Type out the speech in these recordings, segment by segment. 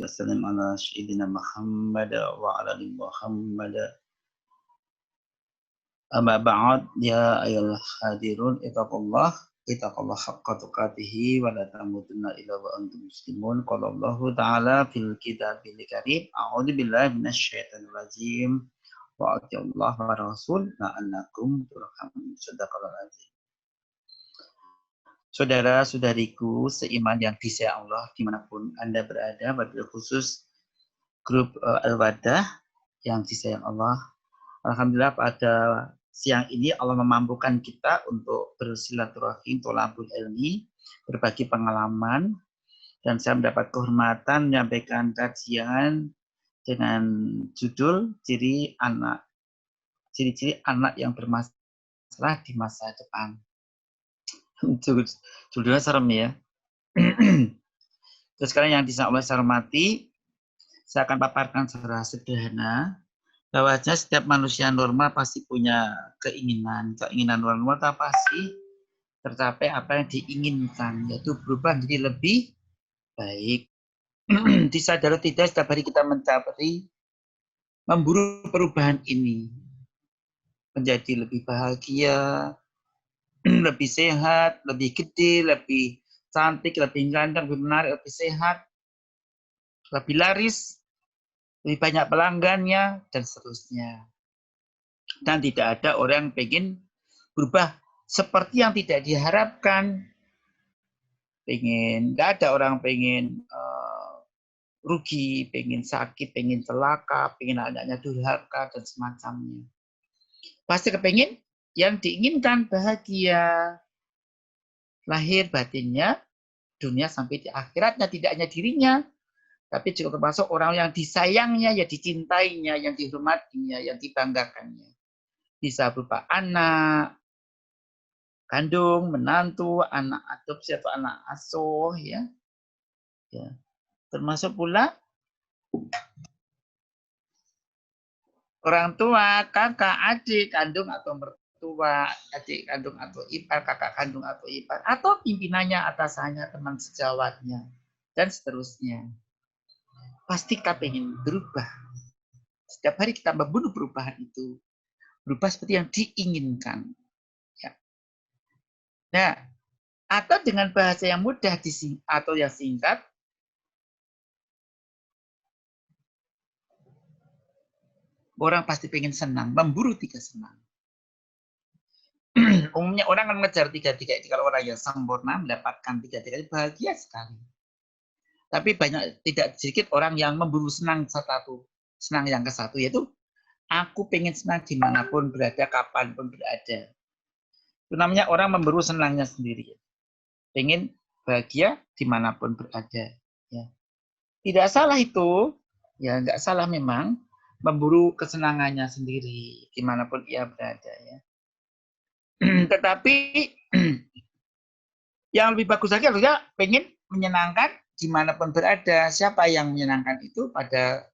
wasallam ala sayyidina Muhammad wa ala ali Muhammad. Amma ba'd, ya ayyuhal hadirun ittaqullah haqqa tuqatih wa la tamutunna illa wa antum muslimun. Qala Allahu ta'ala fil kitabil karim, a'udzu billahi minasyaitonir rajim. Wa atiullah wa rasul la'allakum turhamun. Shadaqallahul azim. Saudara-saudariku seiman yang disayang Allah dimanapun Anda berada, wabil khusus grup Al-Wadah yang disayang Allah. Alhamdulillah pada siang ini Allah memampukan kita untuk bersilaturahim, tolabul ilmi, berbagi pengalaman, dan saya mendapat kehormatan menyampaikan kajian dengan judul ciri-ciri anak yang bermasalah di masa depan. Judulnya serem ya. Terus sekarang yang disayang Allah saya hormati, saya akan paparkan secara sederhana bahwasanya setiap manusia normal pasti punya keinginan. Keinginan normal itu apa sih? Tercapai apa yang diinginkan, yaitu berubah menjadi lebih baik. Disadari tidak, setiap hari kita memburu perubahan ini. Menjadi lebih bahagia, lebih sehat, lebih gede, lebih cantik, lebih ganteng, lebih menarik, lebih sehat, lebih laris, lebih banyak pelanggannya, dan seterusnya. Dan tidak ada orang yang pengen berubah seperti yang tidak diharapkan. Nggak ada orang pengen rugi, pengen sakit, pengen celaka, pengen anaknya durhaka, dan semacamnya. Pasti kepengen yang diinginkan bahagia. Lahir batinnya, dunia sampai di akhiratnya, tidak hanya dirinya, tapi juga termasuk orang yang disayangnya, yang dicintainya, yang dihormatinya, yang dibanggakannya. Bisa berupa anak kandung, menantu, anak adopsi atau anak asuh, ya. Termasuk pula orang tua, kakak, adik kandung atau mertua, adik kandung atau ipar, kakak kandung atau ipar, atau pimpinannya, atasannya, teman sejawatnya, dan seterusnya. Pasti kita pengen berubah. Setiap hari kita membunuh perubahan itu. Berubah seperti yang diinginkan. Ya. Nah, atau dengan bahasa yang mudah atau yang singkat, orang pasti pengen senang, memburu tiga senang. Umumnya orang akan mengejar tiga-tiga itu. Kalau orang yang sempurna mendapatkan tiga-tiga itu bahagia sekali. Tapi tidak sedikit orang yang memburu senang senang yang ke satu, yaitu aku pengen senang dimanapun berada, kapanpun berada. Itu namanya orang memburu senangnya sendiri. Pengen bahagia dimanapun berada. Ya. Tidak salah itu, ya nggak salah memang memburu kesenangannya sendiri dimanapun ia berada. Ya. Tetapi yang lebih bagus lagi adalah pengen menyenangkan dimanapun berada. Siapa yang menyenangkan itu pada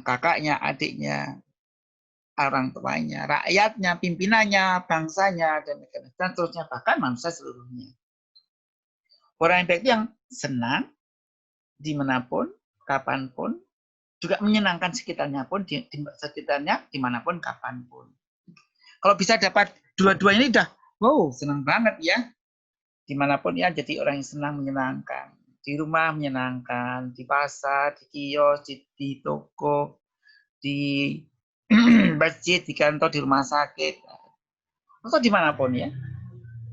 kakaknya, adiknya, orang tuanya, rakyatnya, pimpinannya, bangsanya, dan seterusnya, bahkan manusia seluruhnya. Orang yang baik yang senang dimanapun, kapanpun, juga menyenangkan sekitarnya pun, sekitarnya dimanapun, kapanpun. Kalau bisa dapat dua-duanya ini udah, wow, senang banget ya. Dimanapun ya, jadi orang yang senang, menyenangkan. Di rumah menyenangkan, di pasar, di kios, di toko, di masjid, di kantor, di rumah sakit, atau dimanapun ya.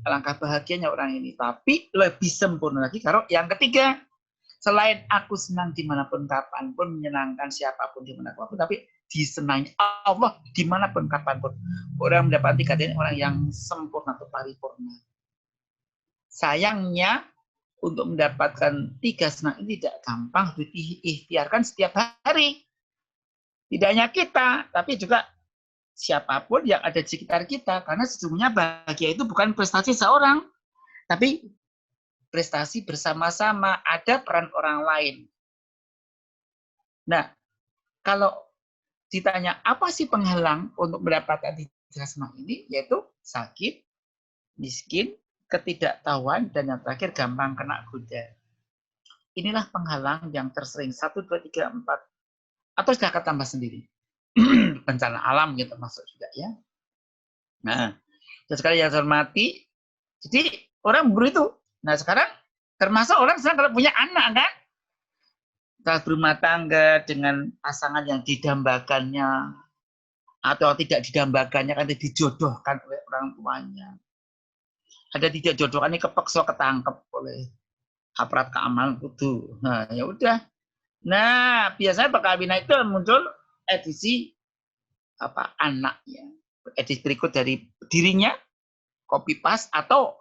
Alangkah bahagianya orang ini. Tapi lebih sempurna lagi kalau yang ketiga, selain aku senang dimanapun kapanpun, menyenangkan siapapun dimanapun, tapi disenangi Allah dimanapun kapanpun. Orang mendapati keadaan orang yang sempurna atau paripurna. Sayangnya untuk mendapatkan tiga senang ini tidak gampang, diikhtiarkan setiap hari. Tidak hanya kita, tapi juga siapapun yang ada di sekitar kita. Karena sesungguhnya bahagia itu bukan prestasi seorang, tapi prestasi bersama-sama, ada peran orang lain. Nah, kalau ditanya apa sih penghalang untuk mendapatkan tiga senang ini, yaitu sakit, miskin, ketidaktahuan, dan yang terakhir gampang kena goda. inilah penghalang yang tersering 1, 2, 3, 4 atau sudah akan tambah sendiri. Bencana alam gitu termasuk juga ya. Nah, sekali yang hormati, jadi orang berburu itu. Nah sekarang termasuk orang sekarang kalau punya anak kan, setelah berumah tangga dengan pasangan yang didambakannya atau tidak didambakannya kan dijodohkan oleh orang tuanya. Ada tidak jodohkan ini kepeksa ketangkep oleh aparat keamanan kudu. Nah ya udah. Nah biasanya perkawinan itu muncul edisi apa anaknya, edisi berikut dari dirinya, copy paste atau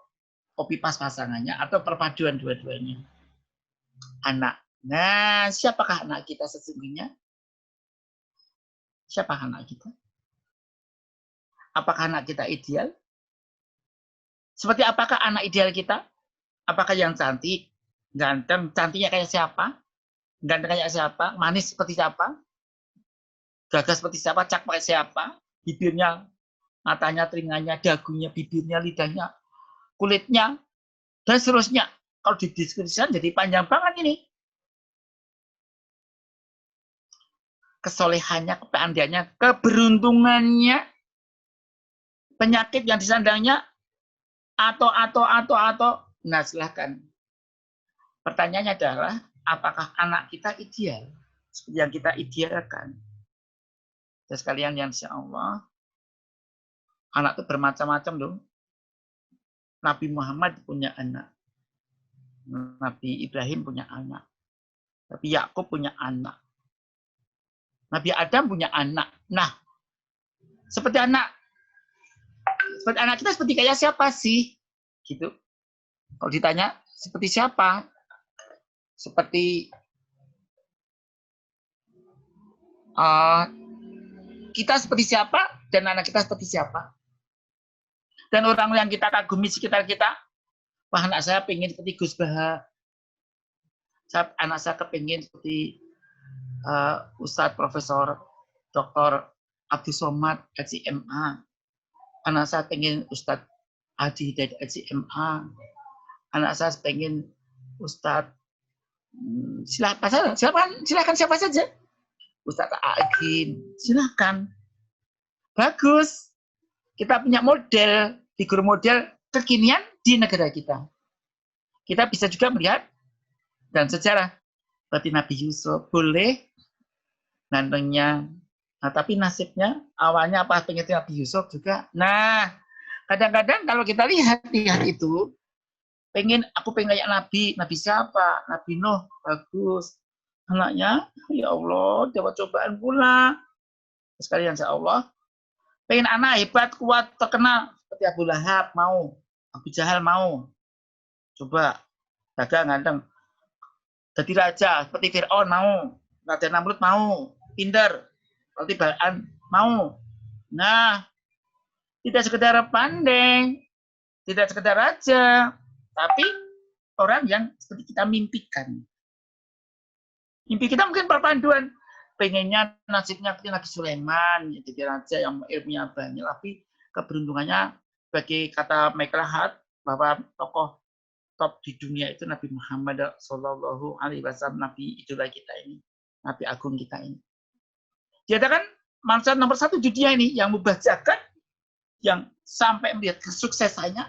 copy paste pasangannya atau perpaduan dua-duanya. Anak. Nah, siapakah anak kita sesungguhnya? Siapa anak kita? Apakah anak kita ideal? Seperti apakah anak ideal kita? Apakah yang cantik, ganteng, cantiknya kayak siapa? Ganteng kayak siapa? Manis seperti siapa? Gagah seperti siapa? Cakep kayak siapa? Bibirnya, matanya, telinganya, dagunya, bibirnya, lidahnya, kulitnya, dan seterusnya. Kalau didiskusikan jadi panjang banget ini. Kesolehannya, kepandaiannya, keberuntungannya, penyakit yang disandangnya, atau. Nah, silahkan. Pertanyaannya adalah, apakah anak kita ideal? Seperti yang kita idealkan. Dan sekalian yang insya Allah, anak itu bermacam-macam loh. Nabi Muhammad punya anak. Nabi Ibrahim punya anak. Nabi Yakub punya anak. Nabi Adam punya anak. Nah, seperti anak kita seperti kayak siapa sih? Gitu. Kalau ditanya seperti siapa? Seperti kita seperti siapa dan anak kita seperti siapa? Dan orang yang kita kagumi sekitar kita, wah anak saya pengen seperti Gus Baha. Anak saya kepingin seperti Ustadz Profesor Dr. Abdul Somad LCMA. Anak saya pengen Ustadz Adi Hidayat LCMA. Anak saya pengen Ustadz silakan siapa saja. Ustadz Agin, silakan. Bagus. Kita punya model, figur model kekinian di negara kita. Kita bisa juga melihat dan sejarah. Berarti Nabi Yusuf boleh gantengnya. Nah, tapi nasibnya awalnya apa pengen Nabi Yusuf juga. Nah, kadang-kadang kalau kita lihat itu, aku pengen kayak Nabi siapa? Nabi Nuh, bagus. Anaknya, ya Allah, dapat cobaan pula. Sekalian insya Allah, pengen anak hebat, kuat, terkenal seperti Abu Lahab mau, Abu Jahal mau. Coba, dagang ganteng. Jadi raja seperti Fir'aun mau, Raja Namrud mau, pinter, seperti Bal'am mau. Nah, tidak sekedar pandai, tidak sekedar raja, tapi orang yang seperti kita mimpikan. Mimpi kita mungkin perpaduan. Pengennya nasibnya seperti Nabi Sulaiman, jadi raja yang ilmunya banyak, tapi keberuntungannya bagi kata Michael Hart bahwa tokoh top di dunia itu Nabi Muhammad Shallallahu Alaihi Wasallam, Nabi idola kita ini, Nabi agung kita ini. Dia kan manusia nomor 1 di dunia ini yang membacakan, yang sampai melihat kesuksesannya,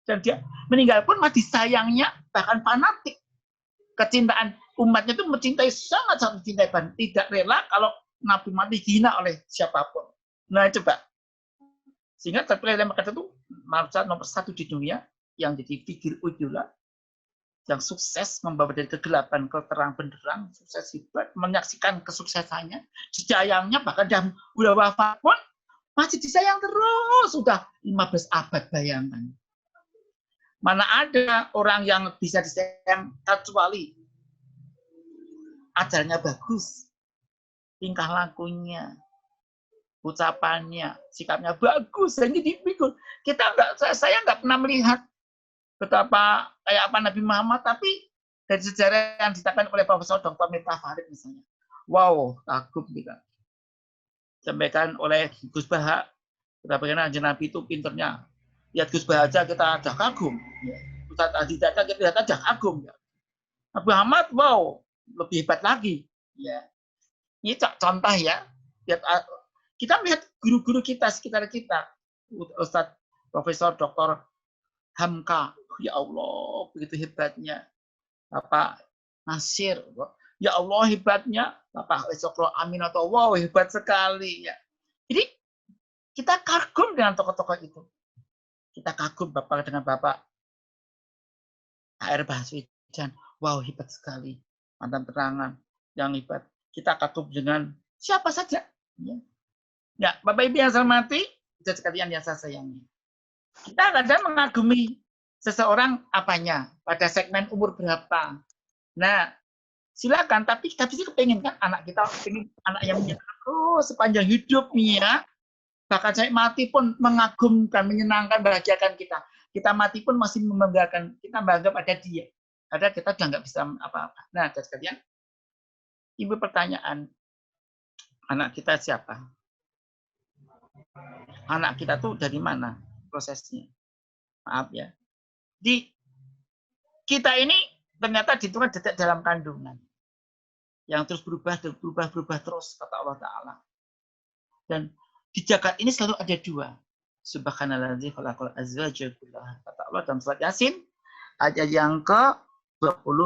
dan dia meninggal pun masih sayangnya, bahkan fanatik. Kecintaan umatnya itu mencintai, sangat-sangat mencintai, dan tidak rela kalau Nabi mati dihina oleh siapapun. Nah coba, sehingga terpilih mereka itu manusia nomor 1 di dunia yang jadi figur idola, yang sukses membawa dari kegelapan ke terang benderang, sukses hebat, menyaksikan kesuksesannya, disayangnya bahkan udah wafat pun masih disayang terus, sudah 15 abad, bayangkan. Mana ada orang yang bisa disayang kecuali ajarnya bagus, tingkah lakunya, ucapannya, sikapnya bagus. Jadi saya nggak pernah melihat betapa kayak apa Nabi Muhammad, tapi dari sejarah yang diceritakan oleh Profesor Dr. Miftah Farid misalnya. Wow, kagum kita. Sampaikan oleh Gus Baha, kita bagaimana Nabi itu pinternya. Lihat Gus Baha aja kita ada kagum. Ustaz Adi Data kita lihat aja kagum. Abu Hamad, wow, lebih hebat lagi. Ya, ini contoh ya. Kita melihat guru-guru kita sekitar kita, Ustadz Profesor Dr. Hamka, ya Allah, begitu hebatnya. Bapak Nasir, ya Allah hebatnya. Bapak Esokro Amin atau wow, hebat sekali ya. Jadi kita kagum dengan tokoh-tokoh itu. Kita kagum Bapak dengan Bapak HR Baswedan, wow hebat sekali. Mantan terangan yang hebat. Kita kagum dengan siapa saja. Ya, Bapak Ibu yang saya hormati, dan sekalian yang saya sayangi. Kita kadang mengagumi seseorang apanya, pada segmen umur berapa. Nah, silakan, tapi kita sih kepengen kan anak kita pengen anak yang menyenangkan sepanjang hidup nih ya. Bahkan saya mati pun mengagumkan, menyenangkan, bahagiakan kita. Kita mati pun masih membanggakan, kita bangga pada dia. Padahal kita sudah nggak bisa apa-apa. Nah, sekalian, ibu pertanyaan, anak kita siapa? Anak kita tuh dari mana prosesnya? Maaf ya. Di kita ini ternyata ditulis dalam kandungan yang terus berubah terus kata Allah Ta'ala. Dan di jagat ini selalu ada dua. Subhanalladzi khalaqal azwaja kullaha. Kata Allah dalam surat Yasin ayat yang ke-20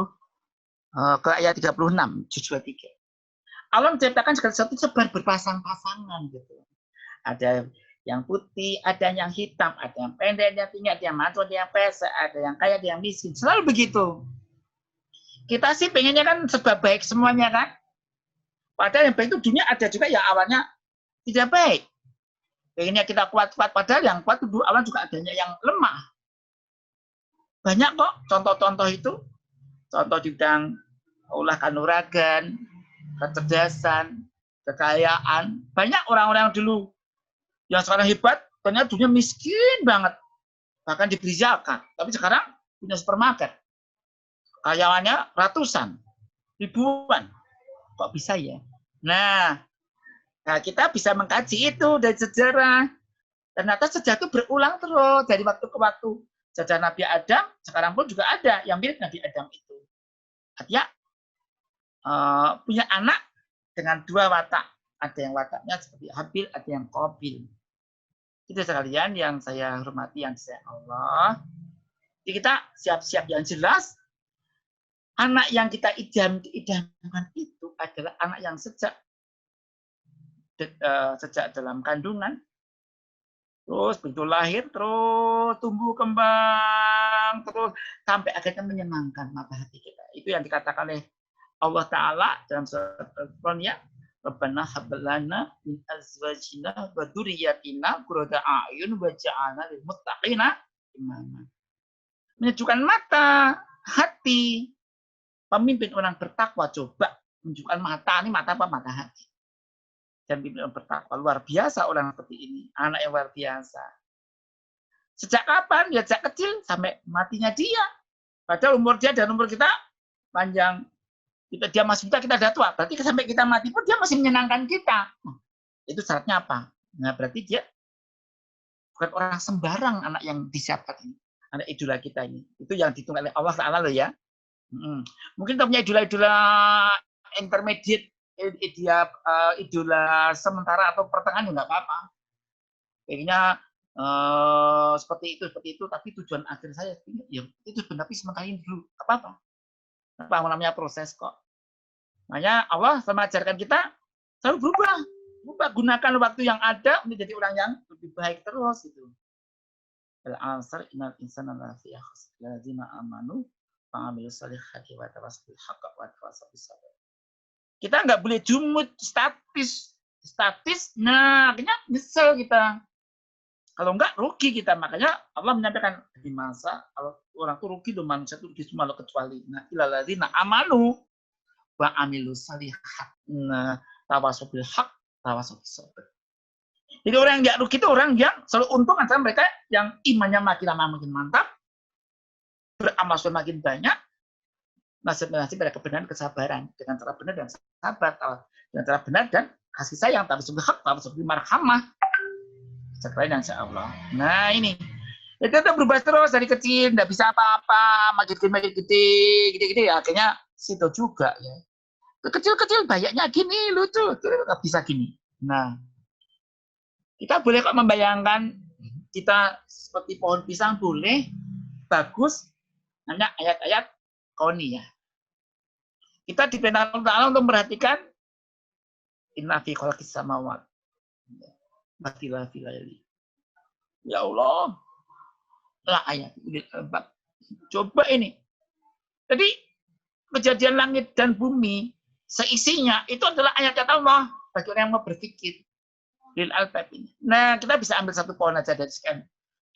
ke ayat 36 juz 23. Allah menciptakan segala sesuatu sebar berpasang-pasangan gitu. Ada yang putih, ada yang hitam, ada yang pendek, ada yang tinggi, ada yang mancung, ada yang pesek, ada yang kaya, ada yang miskin. Selalu begitu. Kita sih pengennya kan serba baik semuanya kan. Padahal yang baik itu dunia ada juga yang awalnya tidak baik. Pengennya kita kuat-kuat, padahal yang kuat itu awal juga adanya yang lemah. Banyak kok contoh-contoh itu. Contoh di bidang ulah kanuragan, kecerdasan, kekayaan. Banyak orang-orang dulu yang sekarang hebat, ternyata dunia miskin banget. Bahkan diberi zakat. Tapi sekarang punya supermarket. Karyawannya ratusan, ribuan. Kok bisa ya? Nah, kita bisa mengkaji itu dari sejarah. Ternyata sejarah itu berulang terus dari waktu ke waktu. Sejarah Nabi Adam, sekarang pun juga ada yang mirip Nabi Adam itu. Artinya, punya anak dengan dua watak. Ada yang wataknya seperti Habil, ada yang Qabil. Itu sekalian yang saya hormati, yang saya Allah. Jadi kita siap-siap yang jelas. Anak yang kita idamkan itu adalah anak yang sejak dalam kandungan, terus begitu lahir, terus tumbuh kembang, terus sampai akhirnya menyenangkan mata hati kita. Itu yang dikatakan oleh Allah Ta'ala dalam surat Al-Quran ya. Rabbana hablana min azwajina wa dzurriyyatina qurrata a'yun waj'alna lil muttaqina imama. Menyejukkan mata, hati. Pemimpin orang bertakwa, coba menunjukkan mata, ini mata apa? Mata hati. Dan pemimpin orang bertakwa, luar biasa orang seperti ini. Anak yang luar biasa. Sejak kapan? Ya sejak kecil sampai matinya dia. Padahal umur dia dan umur kita panjang. Dia masih muda, kita sudah tua. Berarti sampai kita mati pun dia masih menyenangkan kita. Itu syaratnya apa? Nah, berarti dia bukan orang sembarang anak yang disiapkan ini. Anak idola kita ini. Itu yang dihitung oleh Allah Ta'ala loh ya. Mungkin kita punya idola-idola intermediate, idola sementara atau pertengahan nggak apa-apa. Kayaknya seperti itu, tapi tujuan akhir saya ya itu benar, tapi sementara ini dulu, apa-apa. Apa namanya proses kok. Makanya Allah mengajarkan kita selalu berubah, gunakan waktu yang ada untuk jadi orang yang lebih baik terus gitu. Al-asr innal insana lafi khusr alladzina amanu wa amilus solihati wa tawassaw bil haqqi wa tawassaw bis sabr. Kita nggak boleh jumut statis. Nah, akhirnya nyesel kita. Kalau enggak rugi kita. Makanya Allah menyampaikan di masa kalau orang itu rugi loh, manusia itu rugi semua kecuali nah ilalladzina amanu wa amilus solihat. Nah, tawassaw bil haqq, tawassaw bis sabr. Jadi orang yang nggak rugi itu orang yang selalu untung adalah mereka yang imannya makin lama makin mantap, beramal makin banyak, nasib pada kebenaran, kesabaran dengan cara benar dan sabar, dengan cara benar dan kasih sayang, tawassul bil haq, tawassul bil marhamah. Sekalian insya Allah. Nah ini Ya kita berubah terus dari kecil, nggak bisa apa-apa, makin gede, gede-gede, ya akhirnya situ juga ya. Kecil-kecil banyaknya gini, lucu, nggak bisa gini. Nah, kita boleh kok membayangkan kita seperti pohon pisang boleh, bagus, hanya ayat-ayat kauni ya. Kita diperintahkan Allah untuk memperhatikan inna fi khalqis samawati wal ardi. Ya Allah, lah ayat coba ini. Jadi kejadian langit dan bumi seisinya itu adalah ayat-ayat Allah bagi orang yang mau berpikir. Lil albab ini. Nah, kita bisa ambil satu pohon aja dari sekian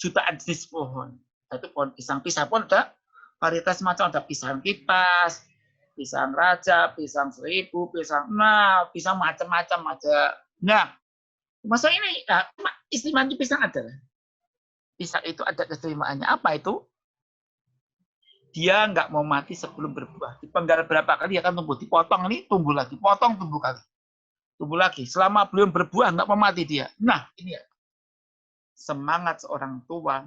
jutaan jenis pohon. Satu pohon pisang. Pisang pun ada varietas macam, ada pisang kipas, pisang raja, pisang seribu, pisang pisang macam-macam ada. Nah, maksud ini istimewanya pisang adalah pisang itu ada keistimewaannya. Apa itu? Dia nggak mau mati sebelum berbuah. Dipenggal berapa kali akan tumbuh. Dipotong ini tumbuh lagi, potong tumbuh kali. Tumbuh lagi. Selama belum berbuah, nggak mau mati dia. Nah, ini ya. Semangat seorang tua,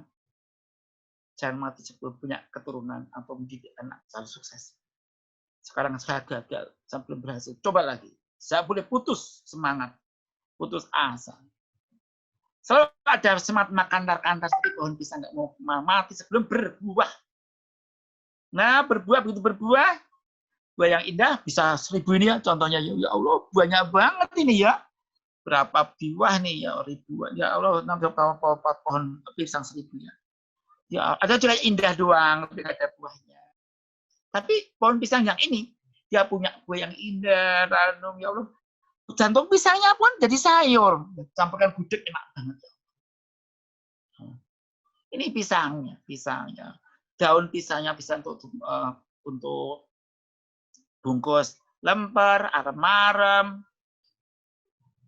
jangan mati sebelum punya keturunan atau mendidik anak selalu sukses. Sekarang saya gagal, saya belum berhasil. Coba lagi. Saya boleh putus semangat, putus asa. Selalu ada semangat makan seperti pohon pisang nggak mau mati sebelum berbuah. Nah, begitu berbuah, buah yang indah bisa 1000 ini ya contohnya ya Allah banyak banget ini ya berapa buah nih ya ribuan ya Allah pohon pisang 1000 ya ada juga indah doang tapi ada buahnya tapi pohon pisang yang ini dia punya buah yang indah ranum ya Allah jantung pisangnya pun jadi sayur campurkan gudeg enak banget ini pisangnya daun pisangnya bisa untuk bungkus lemper, arem-arem,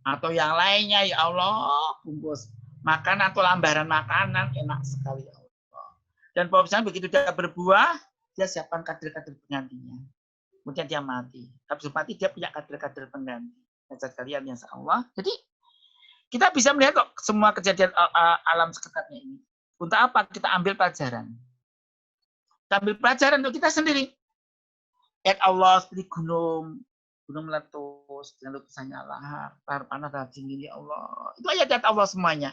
atau yang lainnya, ya Allah, bungkus makanan atau lambaran makanan, enak sekali, ya Allah. Dan pohon pisang begitu dia berbuah, dia siapkan kader-kader penggantinya. Kemudian dia mati. Habis mati, dia punya kader-kader pengganti. Cacat kalian, ya Allah. Jadi, kita bisa melihat kok semua kejadian alam sekitarnya ini. Untuk apa? Kita ambil pelajaran. Kita ambil pelajaran untuk kita sendiri. Ayat Allah seperti gunung meletus dengan letusannya lahar panas dan dingin ya Allah. Itu ayat Allah semuanya.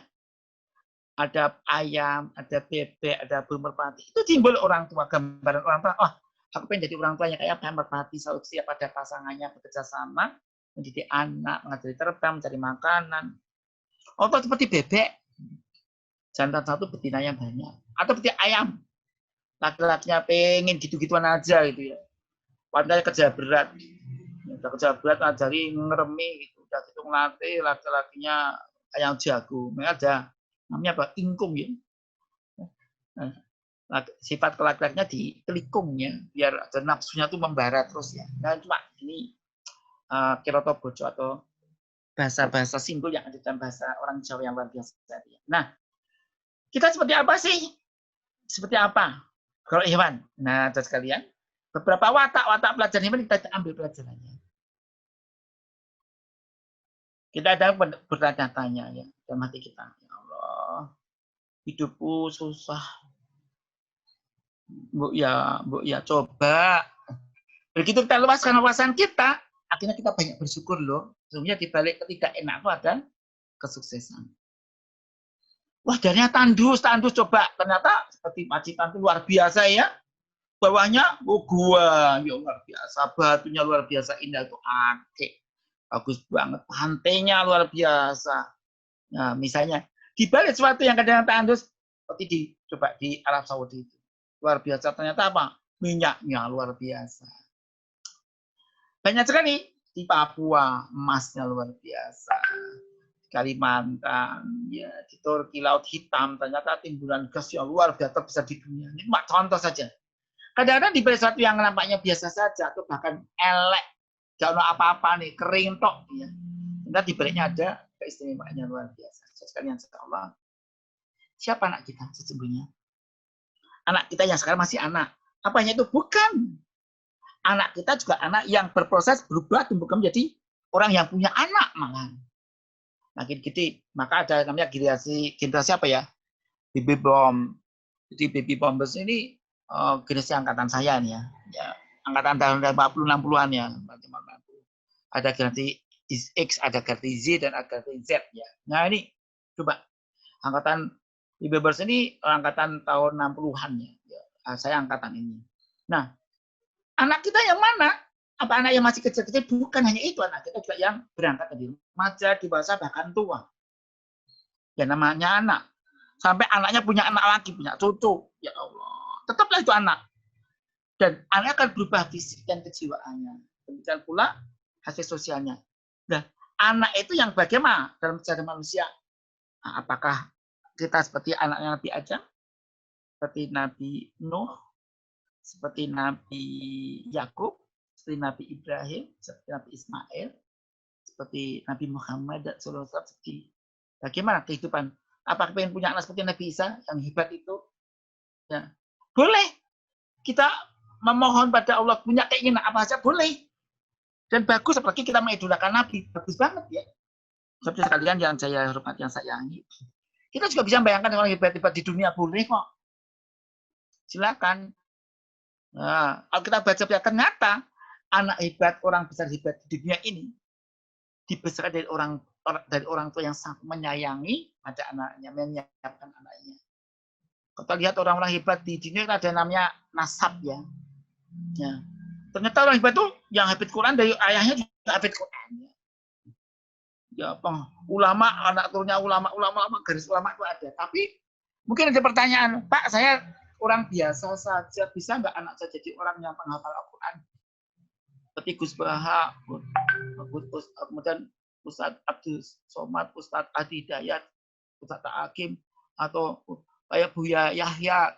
Ada ayam, ada bebek, ada burung merpati. Itu simbol orang tua, gambaran orang tua. Oh, aku pengen jadi orang tuanya kayak apa merpati, selalu siap pada pasangannya bekerja sama, mendidik anak, mengajari terbang, mencari makanan. Oh, seperti bebek, jantan satu betinanya banyak. Atau seperti ayam, laki-lakinya pengen gitu-gituan aja gitu ya. Padahal kerja berat ngajari ngeremi gitu udah gitu ngelatih laki-lakinya yang jago mereka ada namanya apa ingkung ya sifat laki-lakinya dikelikungnya biar ada nafsunya tuh membara terus ya nah cuma ini kiroto bojo atau bahasa simbol yang ada dalam bahasa orang Jawa yang luar biasa nah kita seperti apa sih seperti apa kalau hewan nah terus sekalian beberapa watak pelajaran hewan kita ambil pelajarannya. Kita ada bertanya-tanya ya dalam hati kita. Ya Allah, hidupku susah. Bu ya coba. Begitu kita luaskan wawasan kita, akhirnya kita banyak bersyukur loh. Sebenarnya di balik ketidak enak itu ada kesuksesan. Wah, ternyata tandus coba. Ternyata seperti Pacitan itu luar biasa ya. Bawahnya gua, ya luar biasa. Batunya luar biasa indah itu akik. Bagus banget, pantainya luar biasa. Nah, misalnya di balik sesuatu yang kadang tandus seperti coba di Arab Saudi itu. Luar biasa ternyata apa? Minyaknya luar biasa. Banyak sekali di Papua emasnya luar biasa. Kalimantan, ya di Turki Laut Hitam ternyata timbulan gas yang luar biasa terbesar di dunia. Ini cuma contoh saja. Kadang-kadang di balik sesuatu yang nampaknya biasa saja atau bahkan elek gak ada apa-apa nih, kering tok. Ya. Ternyata di baliknya ada keistimewaannya luar biasa. Sekalian Allah. Siapa anak kita sesungguhnya? Anak kita yang sekarang masih anak. Apanya itu? Bukan. Anak kita juga anak yang berproses berubah tumbuh menjadi orang yang punya anak malah. Makin gede, maka ada namanya generasi apa ya? Baby boom. Jadi baby boomers ini generasi angkatan saya nih ya. Ya, angkatan tahun 40 60-an ya. Ada generasi X, ada generasi Z dan ada generasi Z ya. Nah, ini coba angkatan baby boomers ini angkatan tahun 60-an ya. Saya angkatan ini. Nah, anak kita yang mana? Apa anak yang masih kecil-kecil? Bukan hanya itu, anak kita juga yang berangkat dari remaja, dewasa, bahkan tua. Ya namanya anak. Sampai anaknya punya anak lagi, punya cucu. Ya Allah, tetaplah itu anak. Dan anak akan berubah fisik dan kejiwaannya. Demikian pula hasil sosialnya. Nah, anak itu yang bagaimana dalam sejarah manusia? Nah, apakah kita seperti anaknya Nabi Adam? Seperti Nabi Nuh? Seperti Nabi Yakub? Seperti Nabi Ibrahim? Seperti Nabi Ismail? Seperti Nabi Muhammad dan seperti bagaimana kehidupan? Apakah pengen punya anak seperti Nabi Isa yang hebat itu? Ya. Boleh. Kita memohon pada Allah punya keinginan apa saja boleh. Dan bagus apalagi kita mengidolakan Nabi. Bagus banget ya. Seperti sekalian yang saya hormati, yang sayangi. Kita juga bisa bayangkan orang hebat-hebat di dunia boleh kok. Silakan. Nah, kalau kita baca ternyata anak hebat, orang besar hebat di dunia ini dibesarkan dari orang tua yang sangat menyayangi pada anaknya, menyiapkan anaknya. Kalau lihat orang-orang hebat di dunia ada namanya nasab ya. Ya. Ternyata orang hebat itu yang hafid Quran dari ayahnya juga hafid Quran. Ya, ulama, anak turunnya ulama, garis ulama itu ada. Tapi mungkin ada pertanyaan, Pak, saya orang biasa saja, bisa nggak anak saya jadi orang yang penghafal Al-Quran? Seperti Gus Baha, kemudian Ustadz Abdul Somad, Ustadz Adi Dayat, Ustadz Hakim, atau kayak Buya Yahya,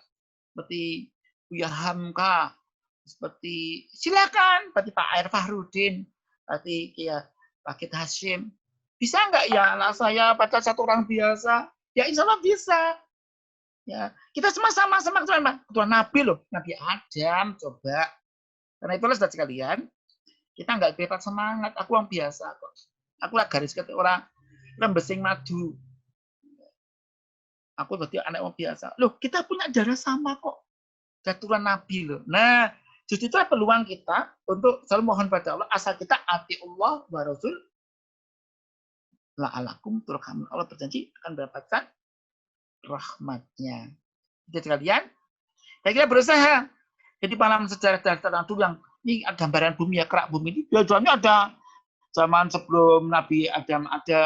seperti Buya Hamka, seperti silakan, seperti Pak Air Fahrudin, seperti ya Pak Kit Hashim. Bisa nggak ya anak saya pada satu orang biasa? Ya insya Allah bisa. Ya, kita semua sama-sama ketua Nabi loh, Nabi Adam, coba. Karena itulah saudara sekalian, kita nggak bebas semangat. Aku yang biasa kok. Aku lah garis kata orang rembesing madu. Aku berarti anak orang biasa. Loh, kita punya darah sama kok. Keturunan Nabi loh. Nah, justru itu peluang kita untuk selalu mohon pada Allah asal kita ati Allah wa Rasul la'alakum turhamun. Allah berjanji akan mendapatkan rahmatnya. Jadi sekalian, kita berusaha. Jadi pahlawan sejarah tertentu yang ini gambaran bumi ya, kerak bumi ini biasanya ada zaman sebelum Nabi Adam ada,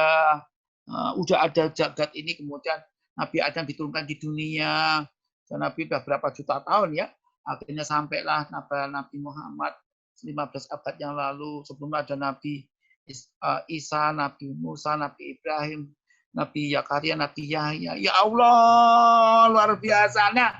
udah ada jagat ini, kemudian Nabi Adam diturunkan di dunia, dan Nabi sudah berapa juta tahun ya, akhirnya sampailah Nabi Muhammad 15 abad yang lalu, sebelum ada Nabi Isa, Nabi Musa, Nabi Ibrahim, Nabi Zakaria, Nabi Yahya. Ya Allah, luar biasa. Nah,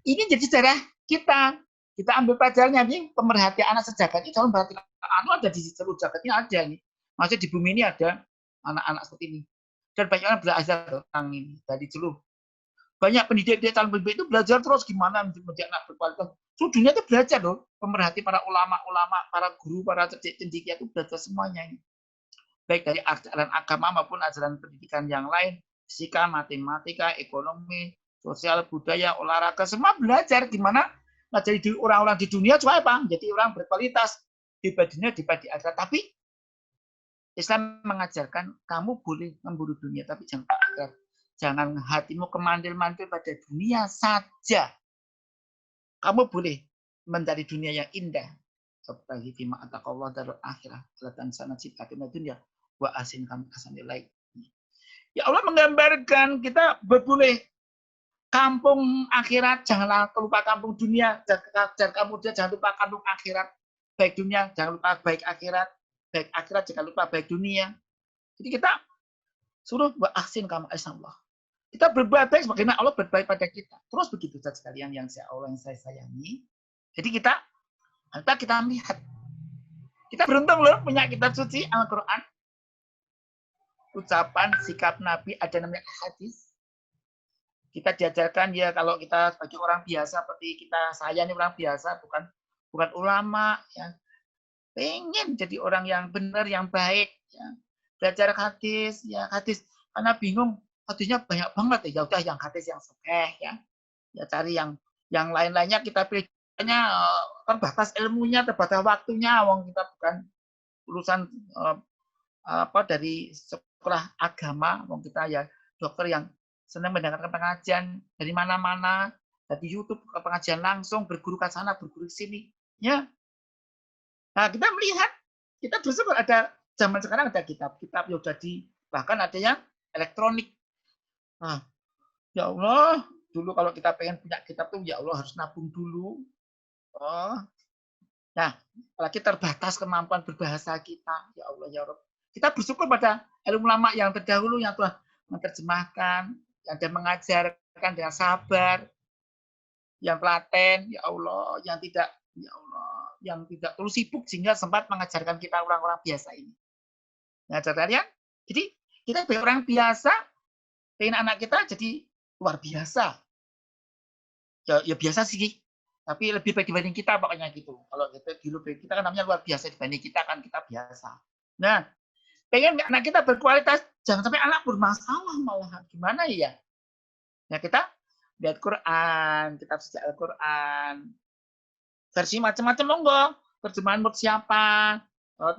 ini jadi sejarah kita. Kita ambil pelajarannya nih, pemerhatian anak sejagat ini, calon perhatian anak ada di seluruh jagat ini ada nih. Maksudnya di bumi ini ada anak-anak seperti ini. Dan banyak orang belajar tentang ini dari dulu. Banyak pendidik calon pendidik itu belajar terus gimana mendidik anak berkualitas. Dunia itu belajar loh, pemerhati para ulama-ulama, para guru, para cendekia itu belajar semuanya ini. Baik dari ajaran agama maupun ajaran pendidikan yang lain, fisika, matematika, ekonomi, sosial, budaya, olahraga, semua belajar gimana jadi orang-orang di dunia cuma apa? Jadi orang berkualitas di dunia, di akhirat. Tapi Islam mengajarkan kamu boleh memburu dunia, tapi jangan akhirat. Jangan hatimu kemandil-mandil pada dunia saja. Kamu boleh mencari dunia yang indah. Seperti fima ataqallah darul akhirah. Kelatan sana ciptakan dunia. Wa asin kamu asanilai. Ya Allah menggambarkan kita boleh kampung akhirat, janganlah lupa kampung dunia. Dan kemudian jangan lupa kampung akhirat. Baik dunia, jangan lupa baik akhirat. Baik akhirat, jangan lupa baik dunia. Jadi kita suruh ahsin kamu Allah. Kita berbuat baik sebagaimana Allah berbaik pada kita. Terus begitu saja sekalian yang Allah yang saya sayangi. Jadi kita lihat. Kita beruntung loh punya kitab suci Al-Quran. Ucapan, sikap Nabi, ada namanya hadis. Kita diajarkan ya kalau kita sebagai orang biasa seperti saya ini orang biasa bukan ulama ya, pengen jadi orang yang benar yang baik ya, belajar hadis karena bingung hadisnya banyak banget ya udah yang hadis yang sahih ya, Ya cari yang lain-lainnya kita pilih. Terbatas ilmunya, terbatas waktunya, wong kita bukan urusan dari sekolah agama, wong kita ya dokter yang senang mendengarkan pengajian dari mana-mana, dari YouTube ke pengajian langsung, berguru ke sana, berguru ke sini, ya. Nah, kita melihat, kita bersyukur ada zaman sekarang ada kitab-kitab yang sudah bahkan ada yang elektronik. Nah, ya Allah, dulu kalau kita pengen punya kitab tuh ya Allah harus nabung dulu. Oh. Nah, apalagi terbatas kemampuan berbahasa kita. Ya Allah, ya Rabb. Kita bersyukur pada ilmu ulama yang terdahulu yang telah menerjemahkan, yang dan mengajarkan dengan sabar, yang telaten, ya Allah, yang tidak ya Allah, yang tidak terlalu sibuk sehingga sempat mengajarkan kita orang-orang biasa ini. Nah, ya. Jadi kita sebagai orang biasa, pengen anak kita jadi luar biasa. Ya biasa sih, tapi lebih baik dibanding kita pokoknya gitu. Kalau kita kan namanya luar biasa, dibanding kita kan kita biasa. Nah, pengen anak kita berkualitas, jangan sampai anak bermasalah malahan. Gimana ya? Ya kita lihat Quran, kita baca Al-Quran. Versi macam-macam monggo. Terjemahan menurut siapa?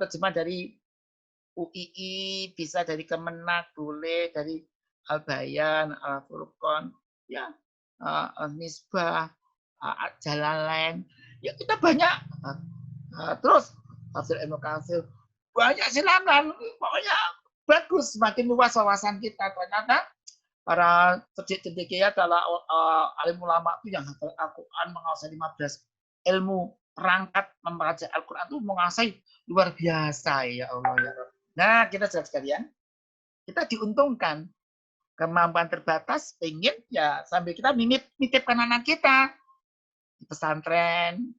Terjemahan dari UII, bisa dari Kemenak, boleh dari Al-Bayan, Al-Furqan, ya, Misbah, Jalalain. Ya kita banyak. Terus Tafsir Ibnu Katsir, banyak silakan. Pokoknya bagus, semakin luas wawasan kita. Ternyata para cerdik-cerdik ya adalah alim ulama itu yang hafal Al-Quran, menguasai 15 ilmu perangkat membaca Al-Quran itu menguasai luar biasa, ya Allah ya Rabb. Nah, kita sekalian, kita diuntungkan kemampuan terbatas, pengen ya sambil kita nitipkan anak kita di pesantren,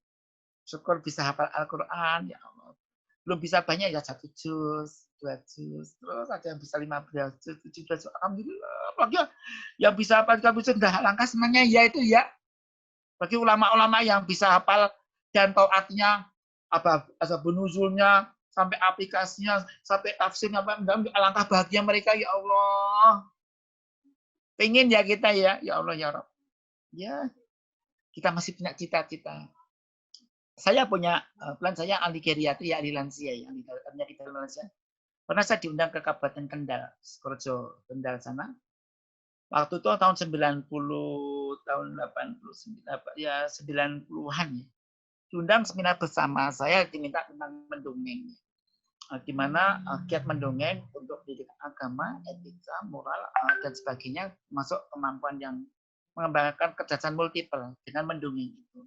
syukur bisa hafal Al-Quran, ya Allah. Belum bisa banyak ya 1 juz, 2 juz, terus ada yang bisa 15 juz, 17 juz, alhamdulillah. Apalagi yang bisa hafal 30 juz, udah langkah senangnya ya itu ya. Bagi ulama-ulama yang bisa hafal dan tahu artinya, apa asbabun nuzulnya, sampai aplikasinya, sampai tafsirnya, alangkah bahagia mereka, ya Allah. Pengen ya kita ya Allah ya Rabb. Ya, kita masih punya cita-cita. Saya punya plan, saya ahli geriatri, ahli lansia, ya, ahli lansia. Pernah saya diundang ke Kabupaten Kendal, Sukorejo, Kendal sana. Waktu itu tahun 90, tahun 89, ya 90-an ya. Diundang seminar bersama, saya diminta tentang mendongeng. Di mana giat mendongeng untuk pendidikan agama, etika, moral, dan sebagainya, masuk kemampuan yang mengembangkan kecerdasan multiple dengan mendongeng itu.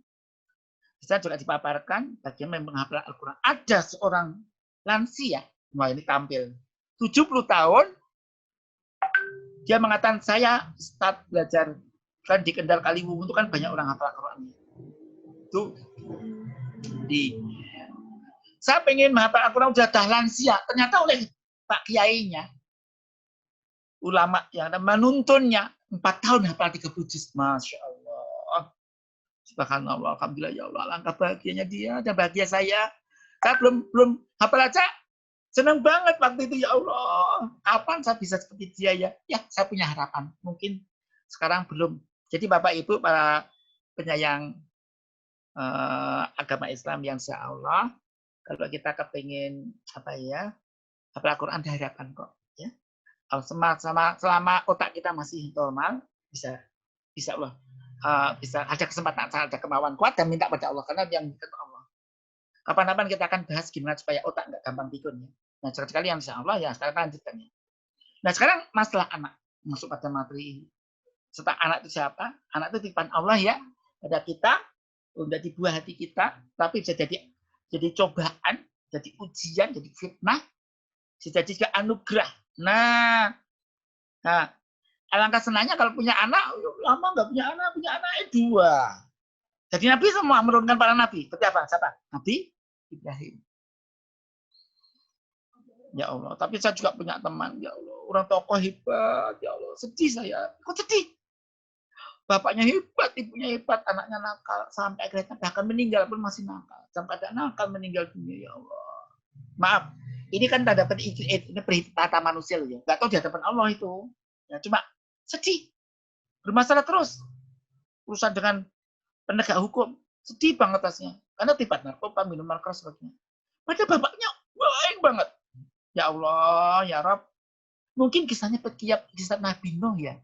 Bisa juga dipaparkan bagaimana menghafal Al-Quran. Ada seorang lansia, wah ini tampil, 70 tahun, dia mengatakan, saya start belajar kan di Kendal Kaliwungu itu kan banyak orang hafal Al-Quran. Itu saya pengen menghafal Al-Quran udah lansia, ternyata oleh Pak Kiainya, ulama yang menuntunnya 4 tahun hafal 30 juz. Masya Allah. Subhanallah, alhamdulillah ya Allah, langkah bahagianya dia dan bahagia saya. Saya belum hafal aja, senang banget waktu itu, ya Allah. Kapan saya bisa seperti dia ya? Ya, saya punya harapan. Mungkin sekarang belum. Jadi Bapak Ibu para penyayang agama Islam yang insya Allah, kalau kita kepingin apa ya, hafal Al-Quran ada harapan kok. Ya, selama otak kita masih normal, bisa Allah. Bisa ada kesempatan, ada kemauan kuat dan minta pada Allah, karena yang minta Allah. Kapan-kapan kita akan bahas gimana supaya otak nggak gampang pikun ya. Nah, sekali yang insya Allah ya sekarang lanjutkan ya. Nah, sekarang masalah anak masuk pada materi ini. Setelah anak itu siapa? Anak itu titipan Allah ya pada kita, udah di buah hati kita, tapi bisa jadi cobaan, jadi ujian, jadi fitnah, bisa jadi anugerah. Nah, alangkah senangnya kalau punya anak, lama nggak punya anak 2. Jadi Nabi semua menurunkan para nabi. Seperti apa? Siapa? Nabi Ibrahim. Ya Allah, tapi saya juga punya teman, ya Allah, orang tokoh hebat, ya Allah, sedih saya. Kok sedih? Bapaknya hebat, ibunya hebat, anaknya nakal, sampai akhirnya bahkan meninggal pun masih nakal. Sampai ada nakal meninggal dunia, ya Allah. Maaf, ini kan tanda petik, ini tata manusia loh ya. Nggak tahu di hadapan Allah itu. Ya, cuma sedih, bermasalah terus. urusan dengan penegak hukum, sedih banget tasnya. Karena terlibat narkoba, minuman keras sebagainya. Padahal bapaknya baik banget. Ya Allah, ya Rabb. Mungkin kisahnya kisah Nabi Nuh ya.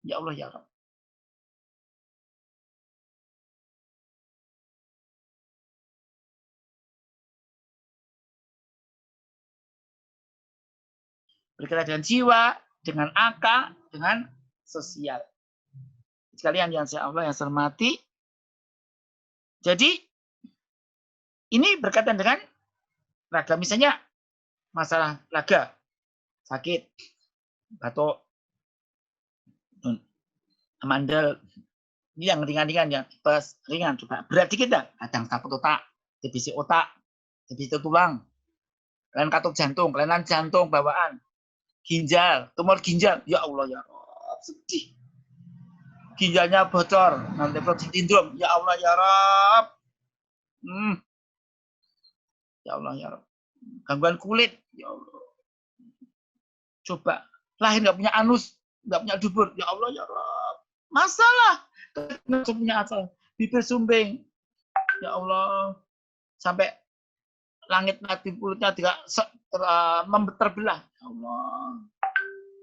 Ya Allah, ya Rabb. Berkaitan dengan jiwa, dengan akal, dengan sosial. Sekalian yang saya Allah yang saya hormati. Jadi ini berkaitan dengan raga. Misalnya masalah raga, sakit, batuk, amandel. Ini yang ringan-ringan ya, tipes, ringan. Coba berat dikit dah. Kadang saput otak, divisi tulang, kelainan katup jantung, kelainan jantung bawaan, ginjal, tumor ginjal. Ya Allah, ya Allah, sedih. Ginjalnya bocor, nanti nephrotic syndrome. Ya Allah, ya Rabb. Ya Allah, ya Rabb. Gangguan kulit. Ya Allah. Coba lahir nggak punya anus, nggak punya dubur. Ya Allah, ya Rabb. Masalah. Nggak punya asal. Bibir sumbing. Ya Allah. Sampai langit di mulutnya tidak terbelah. Ya Allah.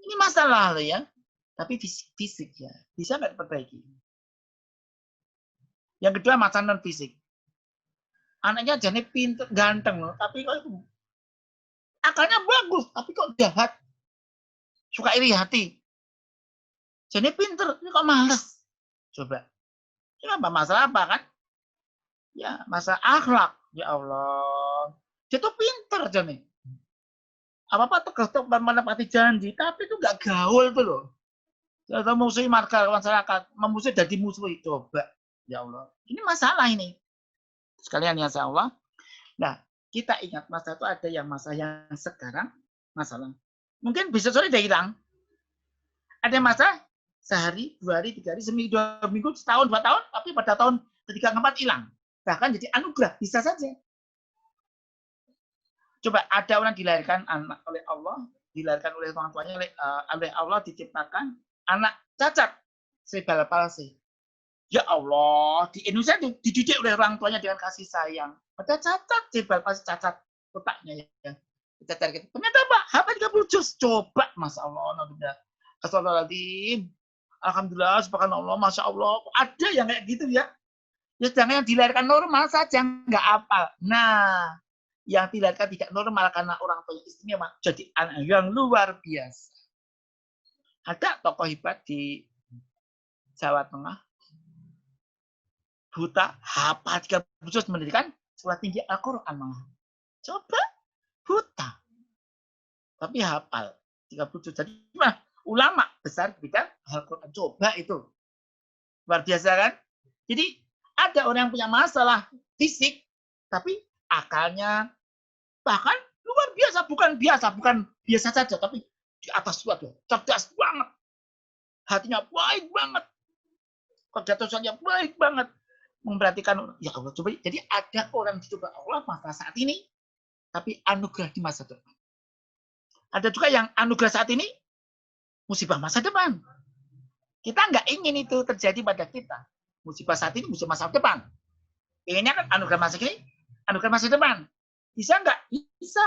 Ini masalah loh ya. Tapi fisik ya. Bisa nggak diperbaiki? Yang kedua masalah non fisik. Anaknya jadi pintar, ganteng loh. Tapi kok itu akalnya bagus. Tapi kok jahat. Suka iri hati. Jadi pintar. Ini kok males. Coba. Ini apa masalah apa kan? Ya masalah akhlak. Ya Allah. Dia tuh pintar jadi. Apa-apa tuh menepati janji. Tapi itu nggak gaul tuh loh. Atau musuhi marga masyarakat, memusuhi jadi musuh. Coba, ya Allah, ini masalah ini. Sekalian ya Allah. Nah, kita ingat masa itu ada yang masa yang sekarang masalah. Mungkin bisa sore dia hilang. Ada masa sehari, 2 hari, 3 hari, seminggu, 2 minggu, setahun, 2 tahun, tapi pada tahun ketiga keempat hilang. Bahkan jadi anugerah, bisa saja. Coba ada orang dilahirkan anak oleh Allah, dilahirkan oleh orang tuanya, oleh Allah diciptakan anak cacat, cerebral palsy. Ya Allah, di Indonesia dididik oleh orang tuanya dengan kasih sayang. Padahal cacat, cerebral palsy, cacat otaknya ya. Cacat gitu. Ternyata apa? HP 30 juz. Coba, Masya Allah. Astagfirullahaladzim. Alhamdulillah, subhanallah, Masya Allah. Ada yang kayak gitu ya. Ya sedangkan yang dilahirkan normal saja, nggak apa. Nah, yang dilahirkan tidak normal karena orang tua istimewa. Jadi anak yang luar biasa. Ada tokoh hebat di Jawa Tengah, buta, hafal 30 juz mendirikan sekolah tinggi Al-Quran malah. Coba, buta. Tapi hafal 30 juz. Jadi ulama besar di bidang Al-Quran. Coba itu. Luar biasa kan? Jadi ada orang yang punya masalah fisik, tapi akalnya bahkan luar biasa, bukan biasa saja, tapi di atas itu ada, cerdas banget, hatinya baik banget, kegiatannya baik banget, memperhatikan, ya Allah, coba. Jadi ada orang dicoba Allah masa saat ini, tapi anugerah di masa depan. Ada juga yang anugerah saat ini, musibah masa depan. Kita nggak ingin itu terjadi pada kita. Musibah saat ini, musibah masa depan. Inginnya kan anugerah masa ini, anugerah masa depan. Bisa nggak? Bisa.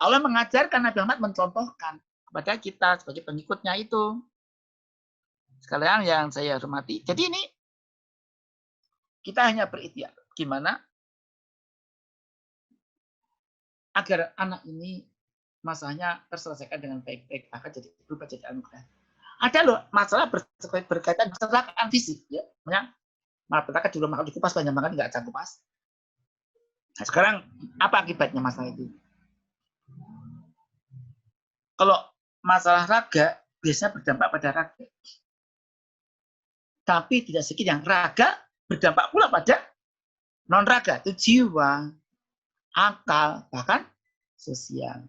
Allah mengajarkan Nabi Muhammad mencontohkan kepada kita sebagai pengikutnya itu. Sekalian yang saya hormati. Jadi ini kita hanya berikhtiar. Gimana agar anak ini masalahnya terselesaikan dengan baik-baik. Bahkan jadi berubah jadi anugerah. Ada loh masalah berkaitan kecelakaan fisik. Ya. Malah di rumah dikupas banyak banget nggak ada kupas. Nah, sekarang apa akibatnya masalah itu? Kalau masalah raga biasanya berdampak pada raga. Tapi tidak sedikit yang raga berdampak pula pada non raga, itu jiwa, akal, bahkan sosial.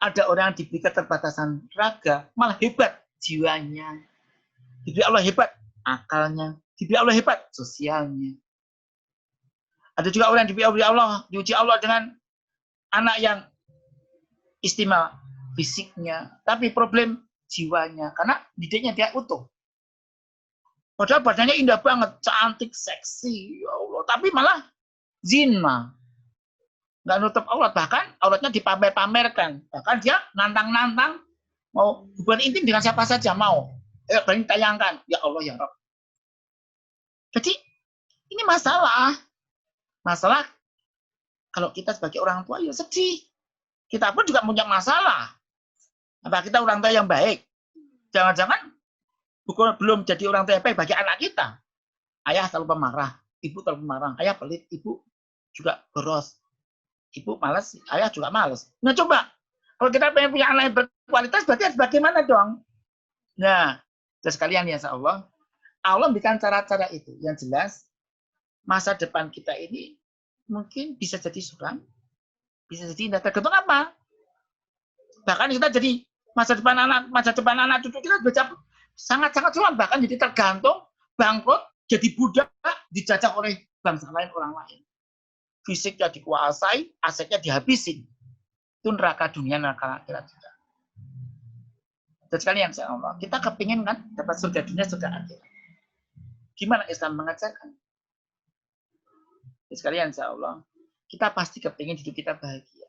Ada orang yang diberi keterbatasan raga, malah hebat jiwanya. Diberi Allah hebat akalnya, diberi Allah hebat sosialnya. Ada juga orang yang diberi Allah, diuji Allah dengan anak yang istimewa fisiknya, tapi problem jiwanya, karena didiknya dia utuh. Padahal badannya indah banget, cantik, seksi, ya Allah. Tapi malah zina. Nggak nutup aurat, bahkan auratnya dipamer-pamerkan. Bahkan dia nantang-nantang mau hubungan intim dengan siapa saja mau. Berani tayangkan. Ya Allah, ya Rabb. Jadi ini masalah. Masalah kalau kita sebagai orang tua ya sedih. Kita pun juga punya masalah. Apa kita orang tua yang baik? Jangan-jangan belum jadi orang tua yang baik bagi anak kita. Ayah terlalu pemarah, ibu terlalu pemarah, ayah pelit, ibu juga boros, ibu malas, ayah juga malas. Nah coba, kalau kita pengen punya anak yang berkualitas, berarti harus bagaimana dong? Nah, sekalian ya insya Allah memberikan cara-cara itu. Yang jelas, masa depan kita ini mungkin bisa jadi suram, bisa jadi indah, tergantung apa. Bahkan kita jadi masa depan anak cucu kita sangat-sangat suram, bahkan jadi tergantung, bangkrut, jadi budak, dijajah oleh bangsa lain, orang lain. Fisiknya dikuasai, asetnya dihabisin. Itu neraka dunia, neraka akhirat juga. Dan sekalian insya Allah, kita kepingin kan dapat surga dunia, surga akhirat. Gimana Islam mengajarkan? Dan sekalian insya Allah, kita pasti kepingin hidup kita bahagia.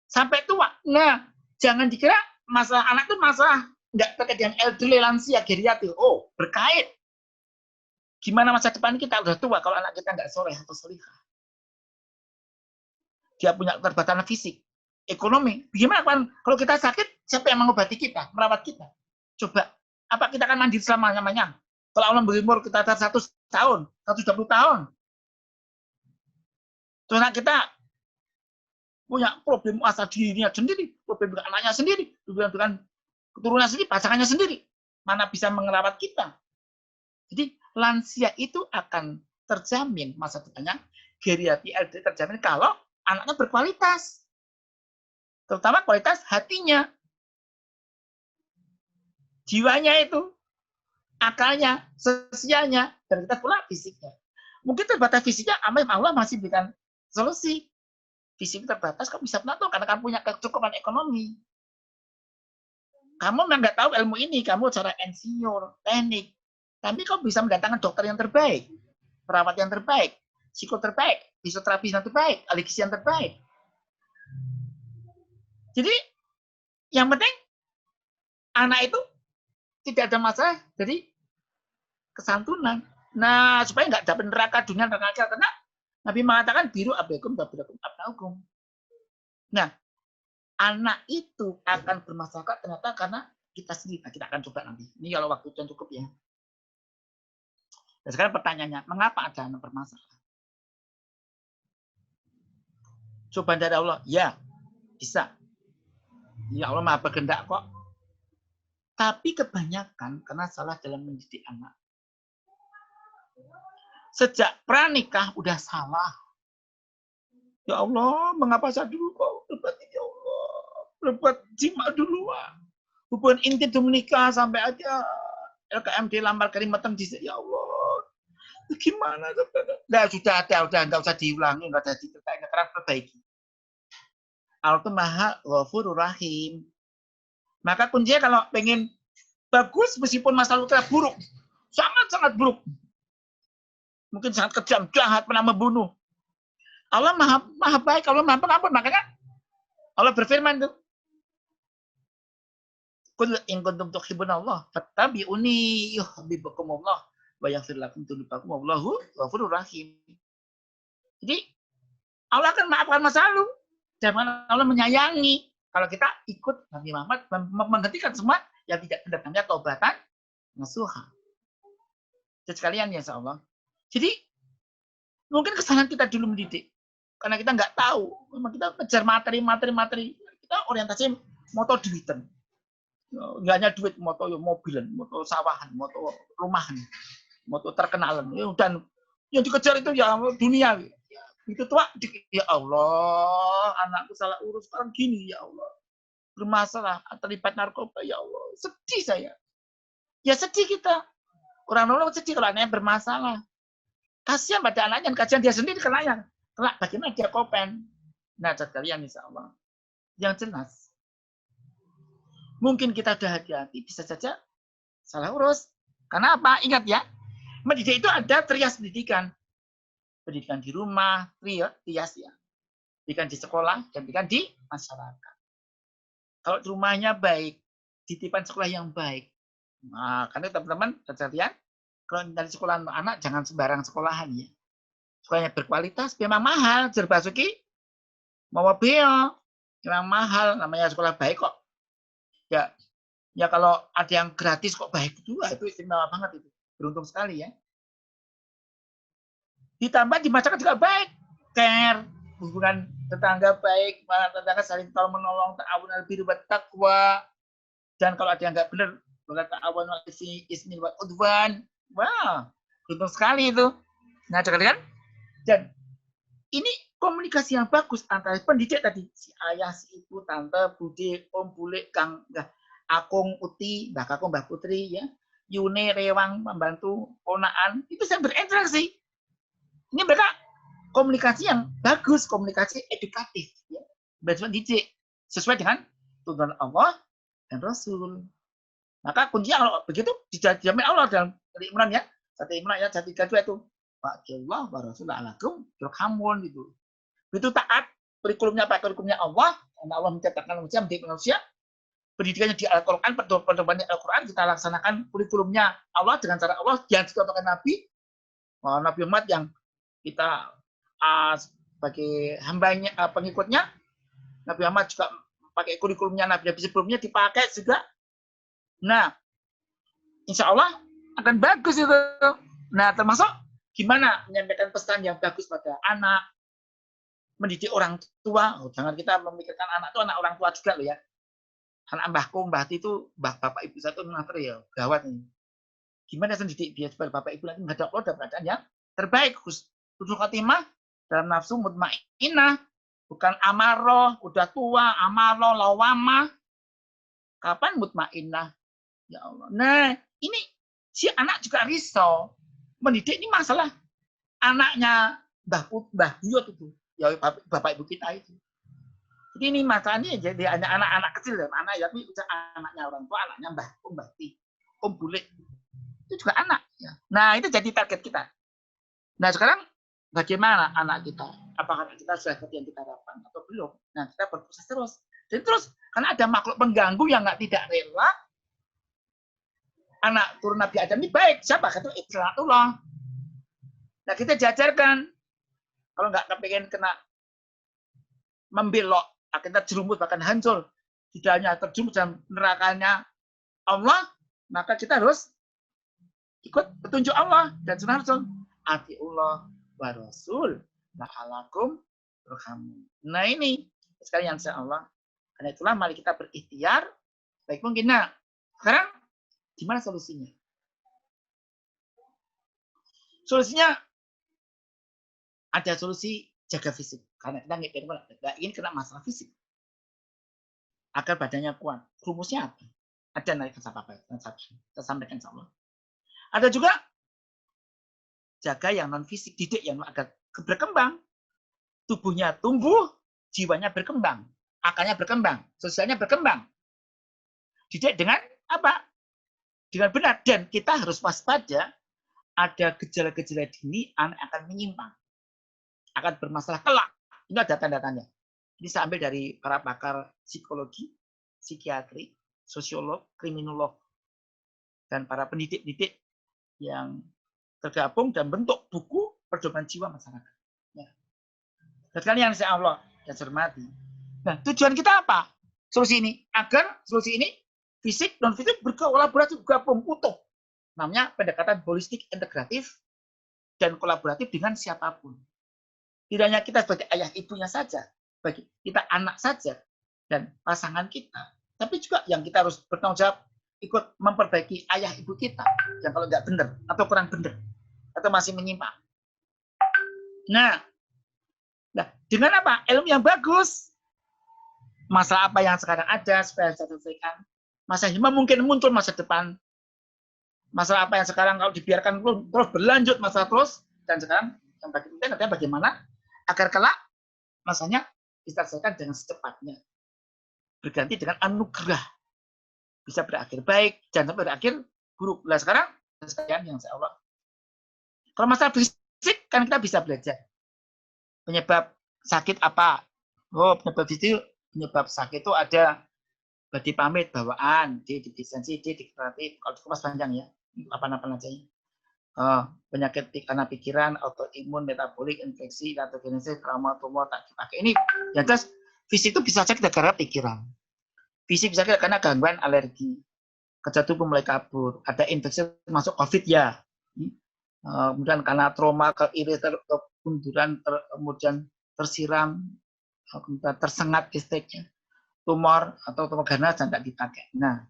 Sampai tua. Nah, jangan dikira masalah anak itu masalah nggak terkait dengan elderly, lansia, geriatik. Oh, berkait. Gimana masa depan kita udah tua kalau anak kita nggak soleh atau solihah? Dia punya keterbatasan fisik, ekonomi. Gimana kan kalau kita sakit, siapa yang mengobati kita, merawat kita? Coba, apa kita akan mandiri selama-lamanya? Kalau Allah beri umur kita 100 tahun, 120 tahun. Terus anak kita punya problem asal dirinya sendiri, problem dengan anaknya sendiri, problem dengan keturunan sendiri, pasangannya sendiri. Mana bisa merawat kita? Jadi lansia itu akan terjamin masa depannya, geriatri elderly terjamin kalau anaknya berkualitas. Terutama kualitas hatinya. Jiwanya itu, akalnya, sosialnya, dan kita pula fisiknya. Mungkin terbatas fisiknya, Allah masih berikan solusi. Fisik terbatas, kamu bisa menato karena kamu punya kecukupan ekonomi. Kamu memang nggak tahu ilmu ini, kamu cara insinyur, teknik, tapi kamu bisa mendatangkan dokter yang terbaik, perawat yang terbaik, psikolog terbaik, fisioterapi yang terbaik, ahli gizi yang terbaik. Jadi yang penting anak itu tidak ada masalah dari kesantunan. Nah, supaya nggak dapat neraka dunia, neraka akhirat. Karena Nabi mengatakan biru abekum babirakum abnaukum. Nah, anak itu akan bermasalah ternyata karena kita sendiri. Nah, kita akan coba nanti. Ini kalau waktu yang cukup ya. Dan sekarang pertanyaannya, mengapa ada anak bermasalah? Coba dari Allah, ya bisa. Ya Allah maha berkehendak kok. Tapi kebanyakan karena salah dalam mendidik anak. Sejak pranikah udah salah. Ya Allah, mengapa saya dulu kok berbuat ya Allah, berbuat jima duluan. Hubungan intim itu menikah sampai aja LKMD lamar kalimatang di ya Allah. Gimana? Nah, sudah nggak usah diulangi, nggak ada diceritain, sekarang perbaiki. Allah itu Maha Ghafurur Rahim. Maka kuncinya kalau pengen bagus meskipun masa lalu kita buruk, sangat buruk. Mungkin sangat kejam, jahat, pernah membunuh. Allah maha baik, Allah maha pengampun. Makanya Allah berfirman tuh, Qul in kuntum tuhibbunallah fattabi'uni yuhibbukumullah wa yaghfir lakum dzunubakum wallahu ghafurur rahim. Jadi Allah akan maafkan masa lalu dan Allah menyayangi kalau kita ikut Nabi Muhammad menghentikan semua yang tidak mendatangnya taubatan nasuha. Jadi sekalian ya insyaallah. Jadi mungkin kesalahan kita dulu mendidik karena kita nggak tahu, memang kita kejar materi, kita orientasi motor duitan. Nggak hanya duit, moto mobilan, moto sawahan, moto rumahan, moto terkenalan. Dan yang dikejar itu ya dunia. Itu tua, ya Allah, anakku salah urus sekarang gini, ya Allah. Bermasalah, terlibat narkoba, ya Allah. Sedih saya. Ya sedih kita. Orang-orang sedih kalau anaknya bermasalah. Kasihan pada anaknya, kasihan dia sendiri kenanya. Kelak bagaimana dia kopen. Nah, kalian insya Allah. Yang jelas. Mungkin kita udah hati-hati, bisa saja salah urus. Karena apa? Ingat ya, mendidik itu ada trias pendidikan. Pendidikan di rumah, trias ya. Pendidikan di sekolah, dan pendidikan di masyarakat. Kalau di rumahnya baik, titipan sekolah yang baik. Nah, karena teman-teman, sekalian, kalau dari sekolah anak, jangan sembarang sekolahan ya. Sekolahnya berkualitas, memang mahal. Jerbasuki, mau beo, memang mahal. Namanya sekolah baik kok. Ya kalau ada yang gratis kok baik itu istimewa banget itu. Beruntung sekali ya. Ditambah di masyarakat juga baik. Care, hubungan tetangga baik, tetangga saling tolong menolong, ta'awun al birri wat taqwa. Dan kalau ada yang nggak benar, wala ta'awun al ismi wal udwan. Wah, beruntung sekali itu. Nah, kan? Dan ini komunikasi yang bagus antara pendidik tadi, si ayah, si ibu, tante, bude, om, bule, kang, akung, uti, mbak kakung, mbak putri, ya, Yune, Rewang, membantu, ponaan, itu saya berinteraksi. Ini mereka komunikasi yang bagus, komunikasi edukatif, ya, pendidik sesuai dengan tuntunan Allah dan Rasul. Maka kuncinya kalau begitu dijamin Allah dalam Imran ya, 1 Imran ya, 132 itu. Fa'atiyallah wa rasulalakum turhamun gitu. Itu taat, kurikulumnya apa? Kurikulumnya Allah, karena Allah menciptakan manusia, mendidik manusia. Pendidikannya di Al-Quran, pedomannya Al-Quran, kita laksanakan kurikulumnya Allah dengan cara Allah, yang dicontohkan Nabi, Nabi Muhammad yang kita sebagai hambanya, pengikutnya, Nabi Muhammad juga pakai kurikulumnya Nabi-Nabi sebelumnya, dipakai juga. Nah, insya Allah akan bagus itu. Nah, termasuk gimana menyampaikan pesan yang bagus pada anak, mendidik orang tua. Jangan kita memikirkan anak itu anak orang tua juga loh ya. Anak mbahku, mbah itu, bapak ibu satu mengatur ya, gawat ini. Gimana mendidik dia sebagai bapak ibu nanti menghadap Allah dalam keadaan yang terbaik. Husnul khotimah dalam nafsu mutmainnah, bukan amaroh, udah tua, amaroh, lawamah. Kapan mutmainnah? Ya Allah. Nah, ini si anak juga risau. Mendidik ini masalah anaknya Mbah Buyut itu. Ya bapak ibu kita itu. Jadi ini masalahnya jadi hanya anak-anak kecil, anak ya, tapi anaknya orang tua, anaknya mbah ti, om bule. Itu juga anak. Ya. Nah, itu jadi target kita. Nah, sekarang bagaimana anak kita? Apakah kita sudah seperti yang kita harapkan atau belum? Nah, kita berproses terus. Dan terus, karena ada makhluk pengganggu yang tidak rela, anak turun Nabi Adam ini baik. Siapa? Kata Ikhlatullah. Nah, kita diajarkan. Kalau nggak kepengen kena membelok, akhirnya jerumus bahkan hancur. Tidak hanya terjerumus dalam nerakanya Allah, maka kita harus ikut petunjuk Allah dan sunnah Rasul. Atiullah wa Rasul la'alakum turhamun. Nah ini sekalian insya Allah. Karena itulah mari kita berikhtiar baik mungkin. Nah, sekarang gimana solusinya? Solusinya ada solusi jaga fisik. Karena kita nggak ingin kena masalah fisik. Agar badannya kuat. Rumusnya apa? Ada nanti kita sampaikan insya Allah. Ada juga jaga yang non fisik, didik yang agar berkembang. Tubuhnya tumbuh, jiwanya berkembang, akalnya berkembang, sosialnya berkembang. Didik dengan apa? Dengan benar. Dan kita harus waspada, ada gejala-gejala dini, anak akan menyimpang, akan bermasalah kelak. Ini ada tanda-tandanya. Ini saya ambil dari para pakar psikologi, psikiatri, sosiolog, kriminolog, dan para pendidik-didik yang tergabung dan bentuk buku pedoman jiwa masyarakat. Ya. Dan sekalian insya Allah dan hormati. Nah, tujuan kita apa? Solusi ini agar solusi ini fisik non fisik berkolaborasi bergabung utuh. Namanya pendekatan holistik integratif dan kolaboratif dengan siapapun. Tidak hanya kita sebagai ayah ibunya saja, bagi kita anak saja dan pasangan kita, tapi juga yang kita harus bertanggung jawab ikut memperbaiki ayah ibu kita yang kalau nggak benar atau kurang benar atau masih menyimpang. Nah, dengan apa? Ilmu yang bagus. Masalah apa yang sekarang ada supaya saya selesaikan. Masalah mungkin muncul masa depan. Masalah apa yang sekarang kalau dibiarkan terus berlanjut masalah terus, dan sekarang yang bagi penting adalah bagaimana agar kelak masanya kita selesaikan dengan secepatnya. Berganti dengan anugerah. Bisa berakhir baik, jangan sampai berakhir buruk. Nah sekarang sekalian yang saya Allah. Kalau masalah fisik kan kita bisa belajar. Penyebab sakit apa? Oh, penyebab sakit itu ada badi pamit, bawaan, disensi, dikreatif. Kalau dikupas panjang ya, apa-apa aja. Penyakit karena pikiran, autoimun, metabolik, infeksi, patogenesis, trauma, tumor, tak dipakai. Ini yang jelas fisik itu bisa saja kita gara pikiran. Fisik bisa karena gangguan alergi. Kerja tubuh mulai kabur. Ada infeksi masuk COVID ya. Kemudian karena trauma, kemunduran, kemudian tersiram, kemudian tersengat listriknya. Tumor atau tumor ganas dan tidak dipakai. Nah,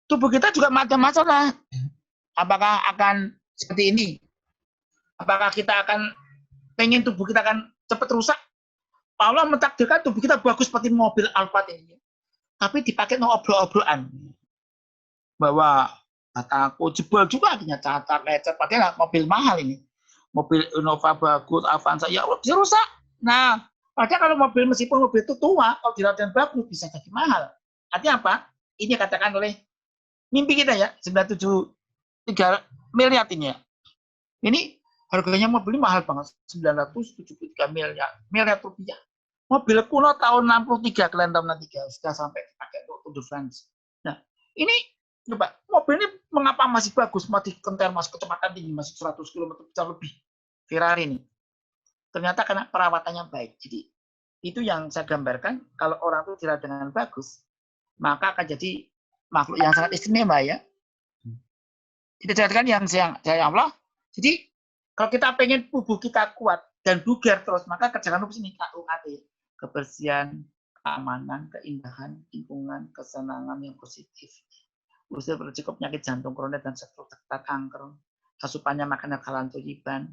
tubuh kita juga macam-macam lah. Apakah akan seperti ini? Apakah kita akan pengen tubuh kita akan cepat rusak? Allah mentakdirkan tubuh kita bagus seperti mobil Alphard ini. Tapi dipakai no obrol-obrolan. Bahwa kataku jebol juga akhirnya cacat, lecet. Padahal mobil mahal ini. Mobil Innova bagus, Avanza, ya Allah bisa rusak. Nah, padahal kalau mobil meskipun mobil itu tua, kalau dirawat bagus bisa jadi mahal. Artinya apa? Ini katakan oleh mimpi kita ya, 973 miliar ini ya. Ini harganya mobil ini mahal banget, 973 miliar rupiah. Mobil kuno tahun 63, kalian tahun 63, sudah sampai dipakai untuk Tour de France. Nah, ini coba, mobil ini mengapa masih bagus, masih kental, masih kecepatan tinggi, masih 100 km lebih. Ferrari ini. Ternyata karena perawatannya baik. Jadi, itu yang saya gambarkan, kalau orang itu dirawat dengan bagus, maka akan jadi makhluk yang sangat istimewa ya. Kita jadikan yang sayang Allah. Jadi, kalau kita pengen tubuh kita kuat dan bugar terus, maka kerjakan lupus ini KUAT. Kebersihan, keamanan, keindahan, lingkungan, kesenangan yang positif. Usia berisiko penyakit jantung kronis dan stroke serta kanker. Asupannya makanan halal thayyiban.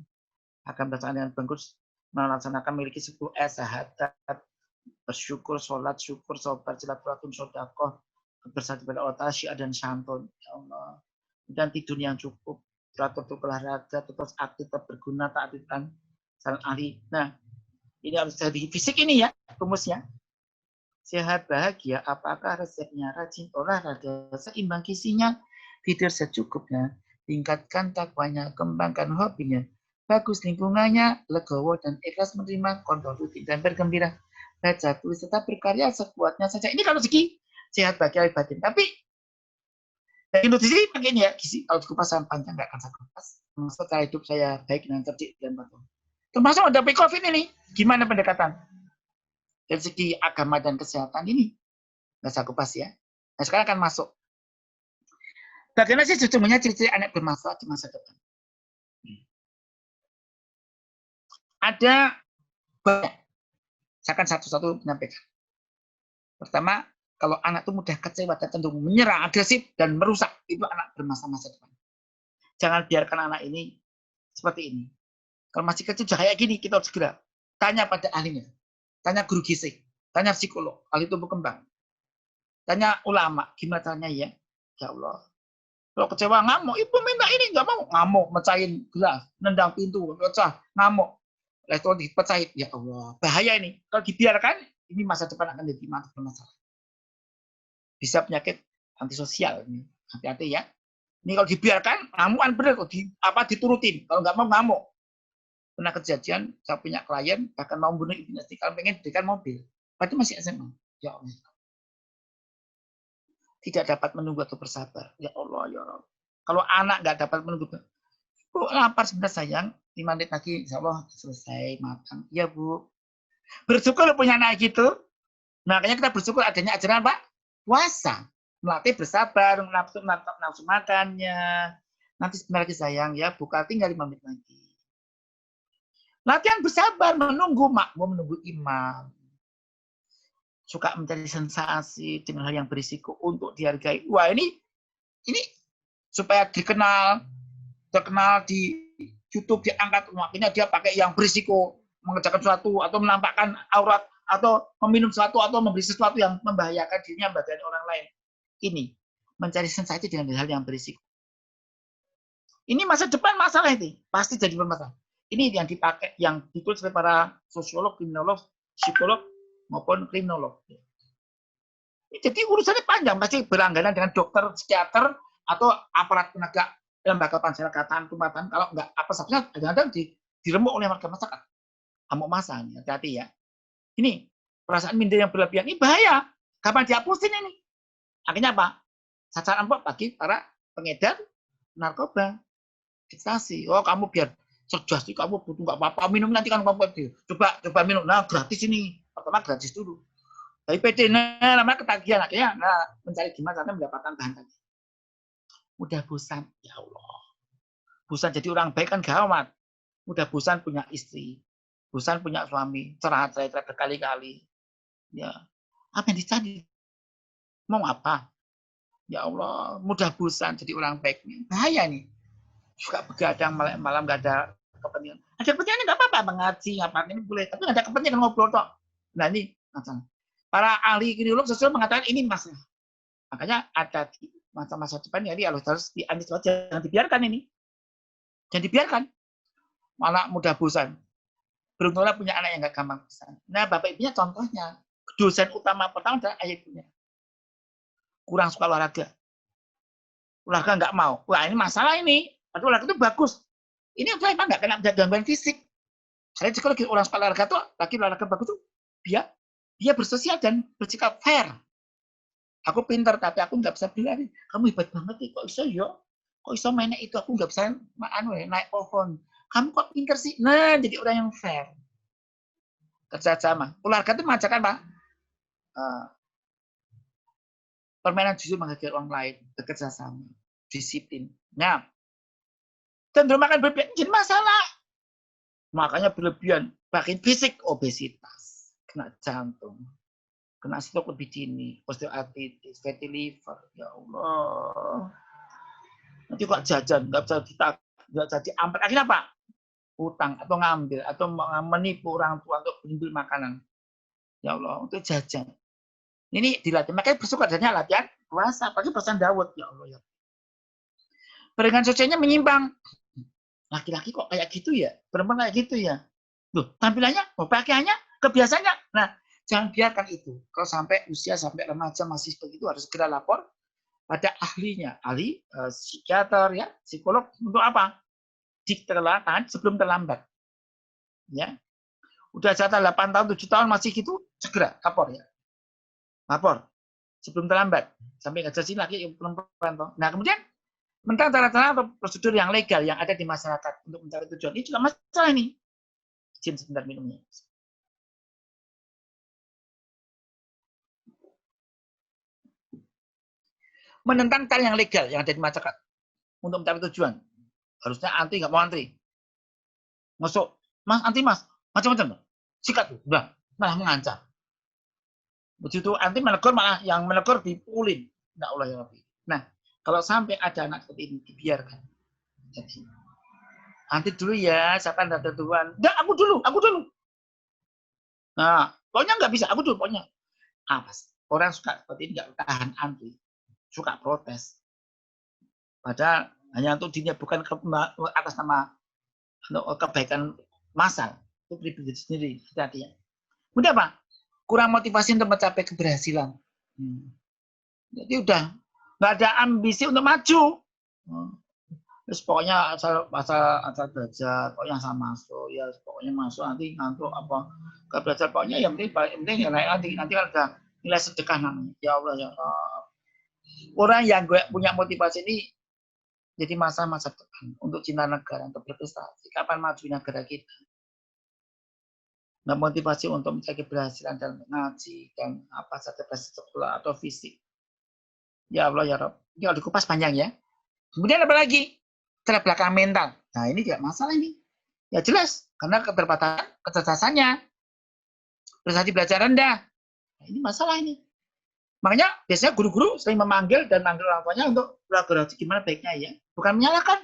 Akan berdasarkan dengan bagus melaksanakan memiliki 10 S, syahadat, bersyukur, sholat, syukur, sobat, silaturahim, sodakoh, kebersamaan kepada Allah, syiar dan santun. Ya Allah. Dan tidur yang cukup, teratur untuk olahraga, terus aktif, berguna, taatikan, saling ahli. Nah, ini harus jadi fisik ini ya, rumusnya. Sehat, bahagia, apakah resepnya? Rajin olahraga, seimbang gizinya, tidur secukupnya, tingkatkan takwanya, kembangkan hobinya, bagus lingkungannya, legowo dan ikhlas menerima, kontrol rutin dan bergembira, baca, tulis, tetap berkarya sekuatnya saja. Ini kalau segi sehat, bahagia, batin. Tapi dari nutrisi pakai ini ya, gizi. Kalau dikupas panjang nggak akan saya kupas. Maksud cara hidup saya baik dan cerdik dan bagus. Termasuk ada COVID ini. Gimana pendekatan? Dari segi agama dan kesehatan ini. Nggak saya kupas ya. Nah sekarang akan masuk. Bagaimana sih sesungguhnya ciri-ciri anak bermanfaat di masa depan? Ada banyak. Saya akan satu-satu menyampaikan. Pertama, kalau anak itu mudah kecewa dan cenderung menyerang, agresif, dan merusak, itu anak bermasalah masa depan. Jangan biarkan anak ini seperti ini. Kalau masih kecil kayak gini, kita harus segera tanya pada ahlinya. Tanya guru gizi, tanya psikolog, ahli tumbuh kembang. Tanya ulama, gimana caranya ya? Ya Allah. Kalau kecewa ngamuk, ibu minta ini, nggak mau. Ngamuk, mecahin gelas, nendang pintu, pecah, ngamuk. Lalu dipecahin, ya Allah. Bahaya ini. Kalau dibiarkan, ini masa depan akan jadi masalah. Bisa penyakit antisosial ini. Hati-hati ya. Ini kalau dibiarkan, ngamukan benar. Diturutin. Kalau nggak mau, ngamuk. Pernah kejadian, saya punya klien, bahkan mau bunuh ibunya, kalau pengen berikan mobil. Padahal masih SMA. Ya Allah. Tidak dapat menunggu atau bersabar. Ya Allah, ya Allah. Kalau anak nggak dapat menunggu, Bu, lapar sebentar sayang. 5 menit lagi, insya Allah selesai makan. Ya Bu. Bersyukur punya anak gitu. Makanya kita bersyukur adanya ajaran apa? Puasa. Melatih bersabar, nafsu makannya. Nanti sebentar lagi sayang ya, buka tinggal 5 menit lagi. Latihan bersabar, menunggu makmum, menunggu imam. Suka mencari sensasi dengan hal yang berisiko untuk dihargai. Wah ini supaya terkenal di YouTube, diangkat, makanya dia pakai yang berisiko, mengerjakan sesuatu atau menampakkan aurat atau meminum sesuatu atau membeli sesuatu yang membahayakan dirinya bagian orang lain. Ini mencari sensasi dengan hal yang berisiko. Ini masa depan masalah ini, pasti jadi bermasalah. Ini yang dipakai, yang ditulis oleh para sosiolog, kriminolog, psikolog maupun kriminolog. Jadi urusannya panjang, pasti berlangganan dengan dokter, psikiater atau aparat penegak lembaga pemasyarakatan, tumatan, kalau nggak apa saja, kadang-kadang diremuk oleh warga masyarakat. Amuk massa, hati-hati ya. Ini perasaan minder yang berlebihan ini bahaya. Kapan dihapusin ini? Akhirnya apa? Sasaran empuk bagi para pengedar narkoba, ekstasi. Oh, kamu biar cerdas sih, kamu butuh nggak apa-apa minum nanti kan kamu coba minum. Nah, gratis ini. Pertama gratis dulu. Tapi PD, namanya ketagihan akhirnya, mencari gimana caranya mendapatkan bahan tadi. Udah bosan, ya Allah. Bosan jadi orang baik kan gawat. Udah bosan punya istri, bosan punya suami, cerai berkali-kali. Ya, apa yang dicari? Mau apa? Ya Allah, mudah bosan jadi orang baik. Bahaya nih. Suka begadang malam nggak ada kepentingan. Ada kepentingan nggak apa-apa, mengaji, ngapain ini boleh. Tapi nggak ada kepentingan ngobrol tok. Nah ini, para ahli kriminolog sosial mengatakan ini masalah. Makanya ada di masa-masa depan ini harus diantisipasi, jangan dibiarkan ini. Jangan dibiarkan. Malah mudah bosan. Beruntunglah punya anak yang nggak gampang bosan. Nah, bapak ibunya contohnya, dosen utama pertama adalah ayah ibunya. Kurang suka olahraga. Olahraga nggak mau. Wah, ini masalah ini. Padahal olahraga itu bagus. Ini udah emang nggak kena gangguan fisik. Saya juga lagi orang suka olahraga tuh, lagi olahraga bagus tuh, dia bersosial dan bersikap fair. Aku pintar, tapi aku nggak bisa bilang, kamu hebat banget nih, kok bisa ya? Kok bisa mainnya itu, aku nggak bisa naik pohon. Kamu kok pintar sih? Nah, jadi orang yang fair. Kerjasama. Olahraga itu mengajarkan Pak, permainan justru menghargai orang lain, bekerjasama, disiplin. Nah, cenderung makan berlebihan jadi masalah. Makanya berlebihan, makin fisik, obesitas, kena jantung, kena stroke lebih dini, osteoartritis, fatty liver, ya Allah. Nanti kok jajan, nggak bisa jadi ampet. Akhirnya apa? Utang atau ngambil atau menipu orang tua untuk beli makanan. Ya Allah, untuk jajan. Ini dilatih. Makanya bersyukur adanya latihan puasa. Apalagi pesan Daud. Ya Allah. Ya. Peringatan sosialnya menyimpang. Laki-laki kok kayak gitu ya? Perempuan kayak gitu ya? Loh, tampilannya, pakaiannya, kebiasaannya. Nah, jangan biarkan itu. Kalau sampai usia, sampai remaja masih begitu, harus segera lapor pada ahlinya. Ahli, psikiater, ya, psikolog. Untuk apa? Diterlambat sebelum terlambat. Ya. Udah jatah 8 tahun, 7 tahun masih gitu, segera lapor ya. Lapor sebelum terlambat. Sampai nggak jadi lagi perempuan. Nah, kemudian tentang cara-cara atau prosedur yang legal yang ada di masyarakat untuk mencari tujuan. Ini juga masalah ini. Izin sebentar minumnya. Menentang cara yang legal yang ada di masyarakat untuk mencari tujuan. Harusnya antri nggak mau antri. Masuk, mas anti mas, macam-macam. Sikat tuh, udah, malah mengancam. Begitu anti menegur, malah yang menegur dipukulin. Nggak Allah ya Rabbi. Nah, kalau sampai ada anak seperti ini, dibiarkan. Jadi, anti dulu ya, siapa yang ada tujuan. Enggak, aku dulu. Nah, pokoknya nggak bisa, aku dulu, pokoknya. Apa sih? Orang suka seperti ini nggak tahan antri, suka protes. Padahal hanya untuk dirinya, bukan atas nama kebaikan massal. Itu pribadi sendiri, hati-hati ya. Udah Pak, kurang motivasi untuk mencapai keberhasilan. Jadi udah nggak ada ambisi untuk maju. Terus pokoknya asal belajar, pokoknya asal masuk, ya pokoknya masuk nanti ngantuk apa nggak belajar, pokoknya yang penting ya naik nanti kan ada nilai sedekah namanya. Ya Allah ya Allah. Orang yang gue punya motivasi ini jadi masa-masa depan untuk cinta negara, untuk berprestasi. Kapan maju negara kita? Nggak motivasi untuk mencari keberhasilan dan ngaji dan apa saja sekolah atau fisik. Ya Allah ya Rabb. Ini kalau dikupas panjang ya. Kemudian apa lagi? Telah belakang mental. Nah ini juga masalah ini. Ya jelas, karena keterbatasan kecerdasannya. Prestasi belajar rendah. Nah, ini masalah ini. Makanya biasanya guru-guru sering memanggil dan manggil orang tuanya untuk kolaborasi gimana baiknya ya. Bukan menyalahkan.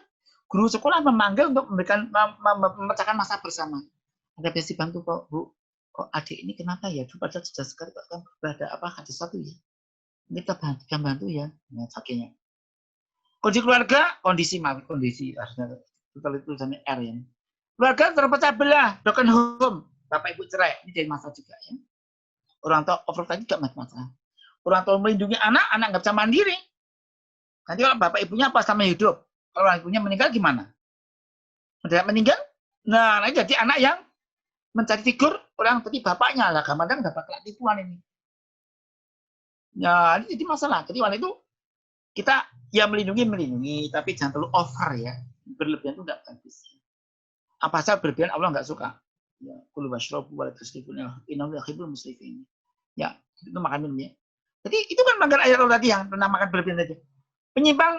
Guru sekolah memanggil untuk memberikan memecahkan masalah bersama. Ada besi bantu kok Bu. Kok adik ini kenapa ya? Padahal sudah sekali kok kan berada apa ada satu ya. Ini kita bantu ya. Nah, sakitnya. Kondisi keluarga, kondisi harusnya kalau itu tulisannya R ya. Keluarga terpecah belah, broken home, bapak ibu cerai, ini jadi masalah juga ya. Orang tua overprotective juga masalah. Orang tua melindungi anak nggak bisa mandiri. Nanti kalau bapak ibunya pas sama hidup, Kalau orang ibunya meninggal gimana? Mendadak meninggal? Nah, jadi anak yang mencari figur orang seperti bapaknya lah, kadang dapat tipuan ini. Ya, ini jadi masalah. Jadi waktu itu kita ya melindungi, tapi jangan terlalu over ya. Berlebihan itu tidak bagus. Apa saja berlebihan Allah nggak suka. Ya, kulu washrabu wa la tusrifu innahu yuhibbul musrifin. Ya, itu makan minum ya. Jadi itu kan melanggar ayat Allah tadi yang tentang makan berlebihan tadi. Penyimpang,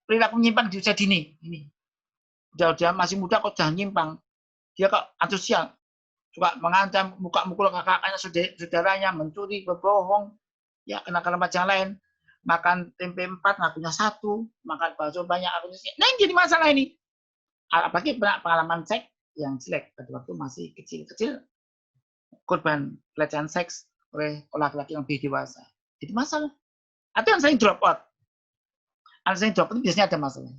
perilaku menyimpang di usia dini. Ini. Dia masih muda kok jangan nyimpang. Dia kok antusias. Suka mengancam, mukul kakaknya, saudaranya, mencuri, berbohong, ya kenakalan macam lain. Makan tempe 4, ngakunya 1, makan bakso banyak, akunya sih. Nah, ini jadi masalah ini. Apalagi pengalaman seks yang jelek pada waktu masih kecil-kecil, korban pelecehan seks oleh laki-laki yang lebih dewasa. Jadi masalah. Atau yang sering drop out. Yang sering drop out itu biasanya ada masalah.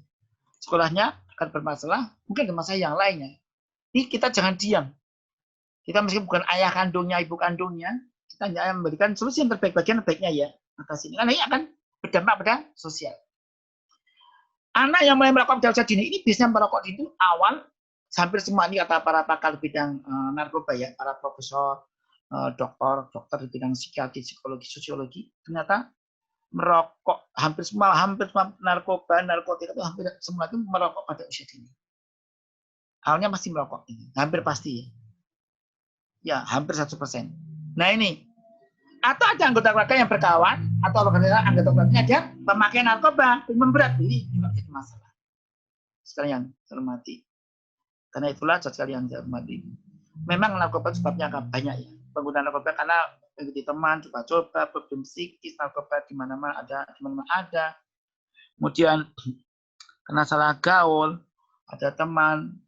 Sekolahnya akan bermasalah, mungkin ada masalah yang lainnya. Ini kita jangan diam. Kita meskipun bukan ayah kandungnya, ibu kandungnya, kita hanya memberikan solusi yang terbaik, bagian terbaiknya ya. Atas ini, karena ini akan berdampak pada sosial. Anak yang mulai merokok pada usia dini ini biasanya merokok itu awal, hampir semua ini kata para pakar bidang narkoba ya, para profesor, dokter di bidang psikiatri, psikologi, sosiologi, ternyata merokok hampir semua narkoba, narkotika itu hampir semua itu merokok pada usia dini. Awalnya masih merokok ini, hampir pasti ya. Ya, hampir 100%. Nah ini, atau ada anggota keluarga yang berkawan, atau anggota keluarganya ada pemakai narkoba, memberat, ini juga jadi masalah. Sekalian hormati. Karena itulah sekalian hormati. Memang narkoba sebabnya akan banyak ya. Pengguna narkoba karena mengikuti teman, coba-coba, problem psikis, narkoba di mana-mana ada. Kemudian karena salah gaul, ada teman,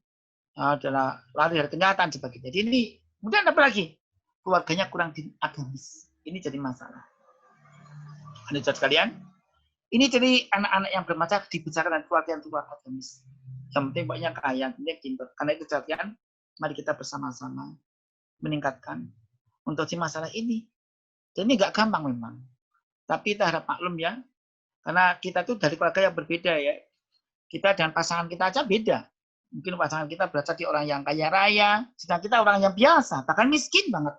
adalah lari dari kenyataan sebagainya. Jadi ini kemudian apa lagi? Keluarganya kurang agamis. Ini jadi masalah. Anak sekalian, ini jadi anak-anak yang bermasalah dibesarkan dan keluarga yang tua agamis. Yang penting banyak kaya, yang penting pintar. Karena itu sekalian, mari kita bersama-sama meningkatkan untuk si masalah ini. Dan ini nggak gampang memang. Tapi kita harap maklum ya, karena kita tuh dari keluarga yang berbeda ya. Kita dan pasangan kita aja beda. Mungkin pasangan kita berasal dari orang yang kaya raya, sedang kita orang yang biasa, bahkan miskin banget.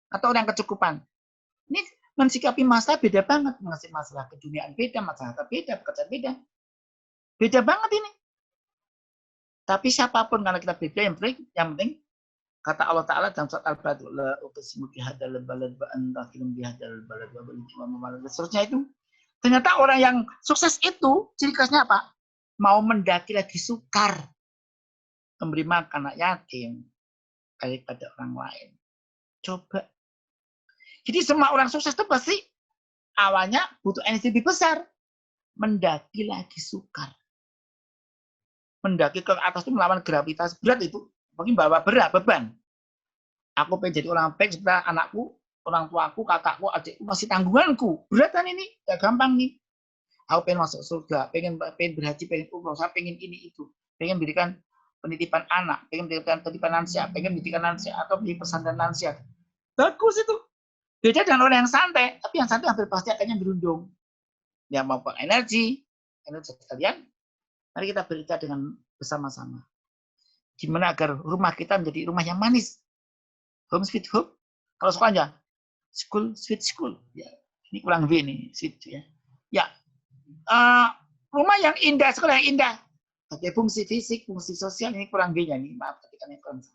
Atau orang kecukupan. Ini mensikapi masalah beda banget. Mengasih masalah keduniaan beda, masalah beda, pekerjaan beda. Beda banget ini. Tapi siapapun, karena kita beda, yang penting, kata Allah Ta'ala dalam surat Al-Balad, la uqsimu bihadzal balad wa anta hilum bihadzal balad wa balad. Seterusnya itu. Ternyata orang yang sukses itu, ciri khasnya apa? Mau mendaki lagi sukar. Memberi makan anak yatim daripada orang lain. Coba. Jadi semua orang sukses itu pasti awalnya butuh energi lebih besar. Mendaki lagi sukar. Mendaki ke atas itu melawan gravitas berat itu. Mungkin bawa berat, beban. Aku pengen jadi orang baik setelah anakku, orang tuaku, kakakku, adikku, masih tanggunganku. Berat kan ini? Gak gampang nih. Aku pengen masuk surga, pengen berhaji, pengen umroh, saya pengen ini itu. Pengen berikan penitipan anak, pengen berikan penitipan lansia, pengen pendidikan lansia, atau beli pesantren lansia. Bagus itu. Beda dengan orang yang santai, tapi yang santai hampir pasti akannya berundung. Yang mau energi sekalian, mari kita berita dengan bersama-sama. Gimana agar rumah kita menjadi rumah yang manis. Home sweet home. Kalau sekolahnya, school sweet school. Ya, ini kurang V nih, sweet ya. Ya, rumah yang indah, sekolah yang indah. Pakai fungsi fisik, fungsi sosial, ini kurang B-nya nih, maaf ketika ini kurang.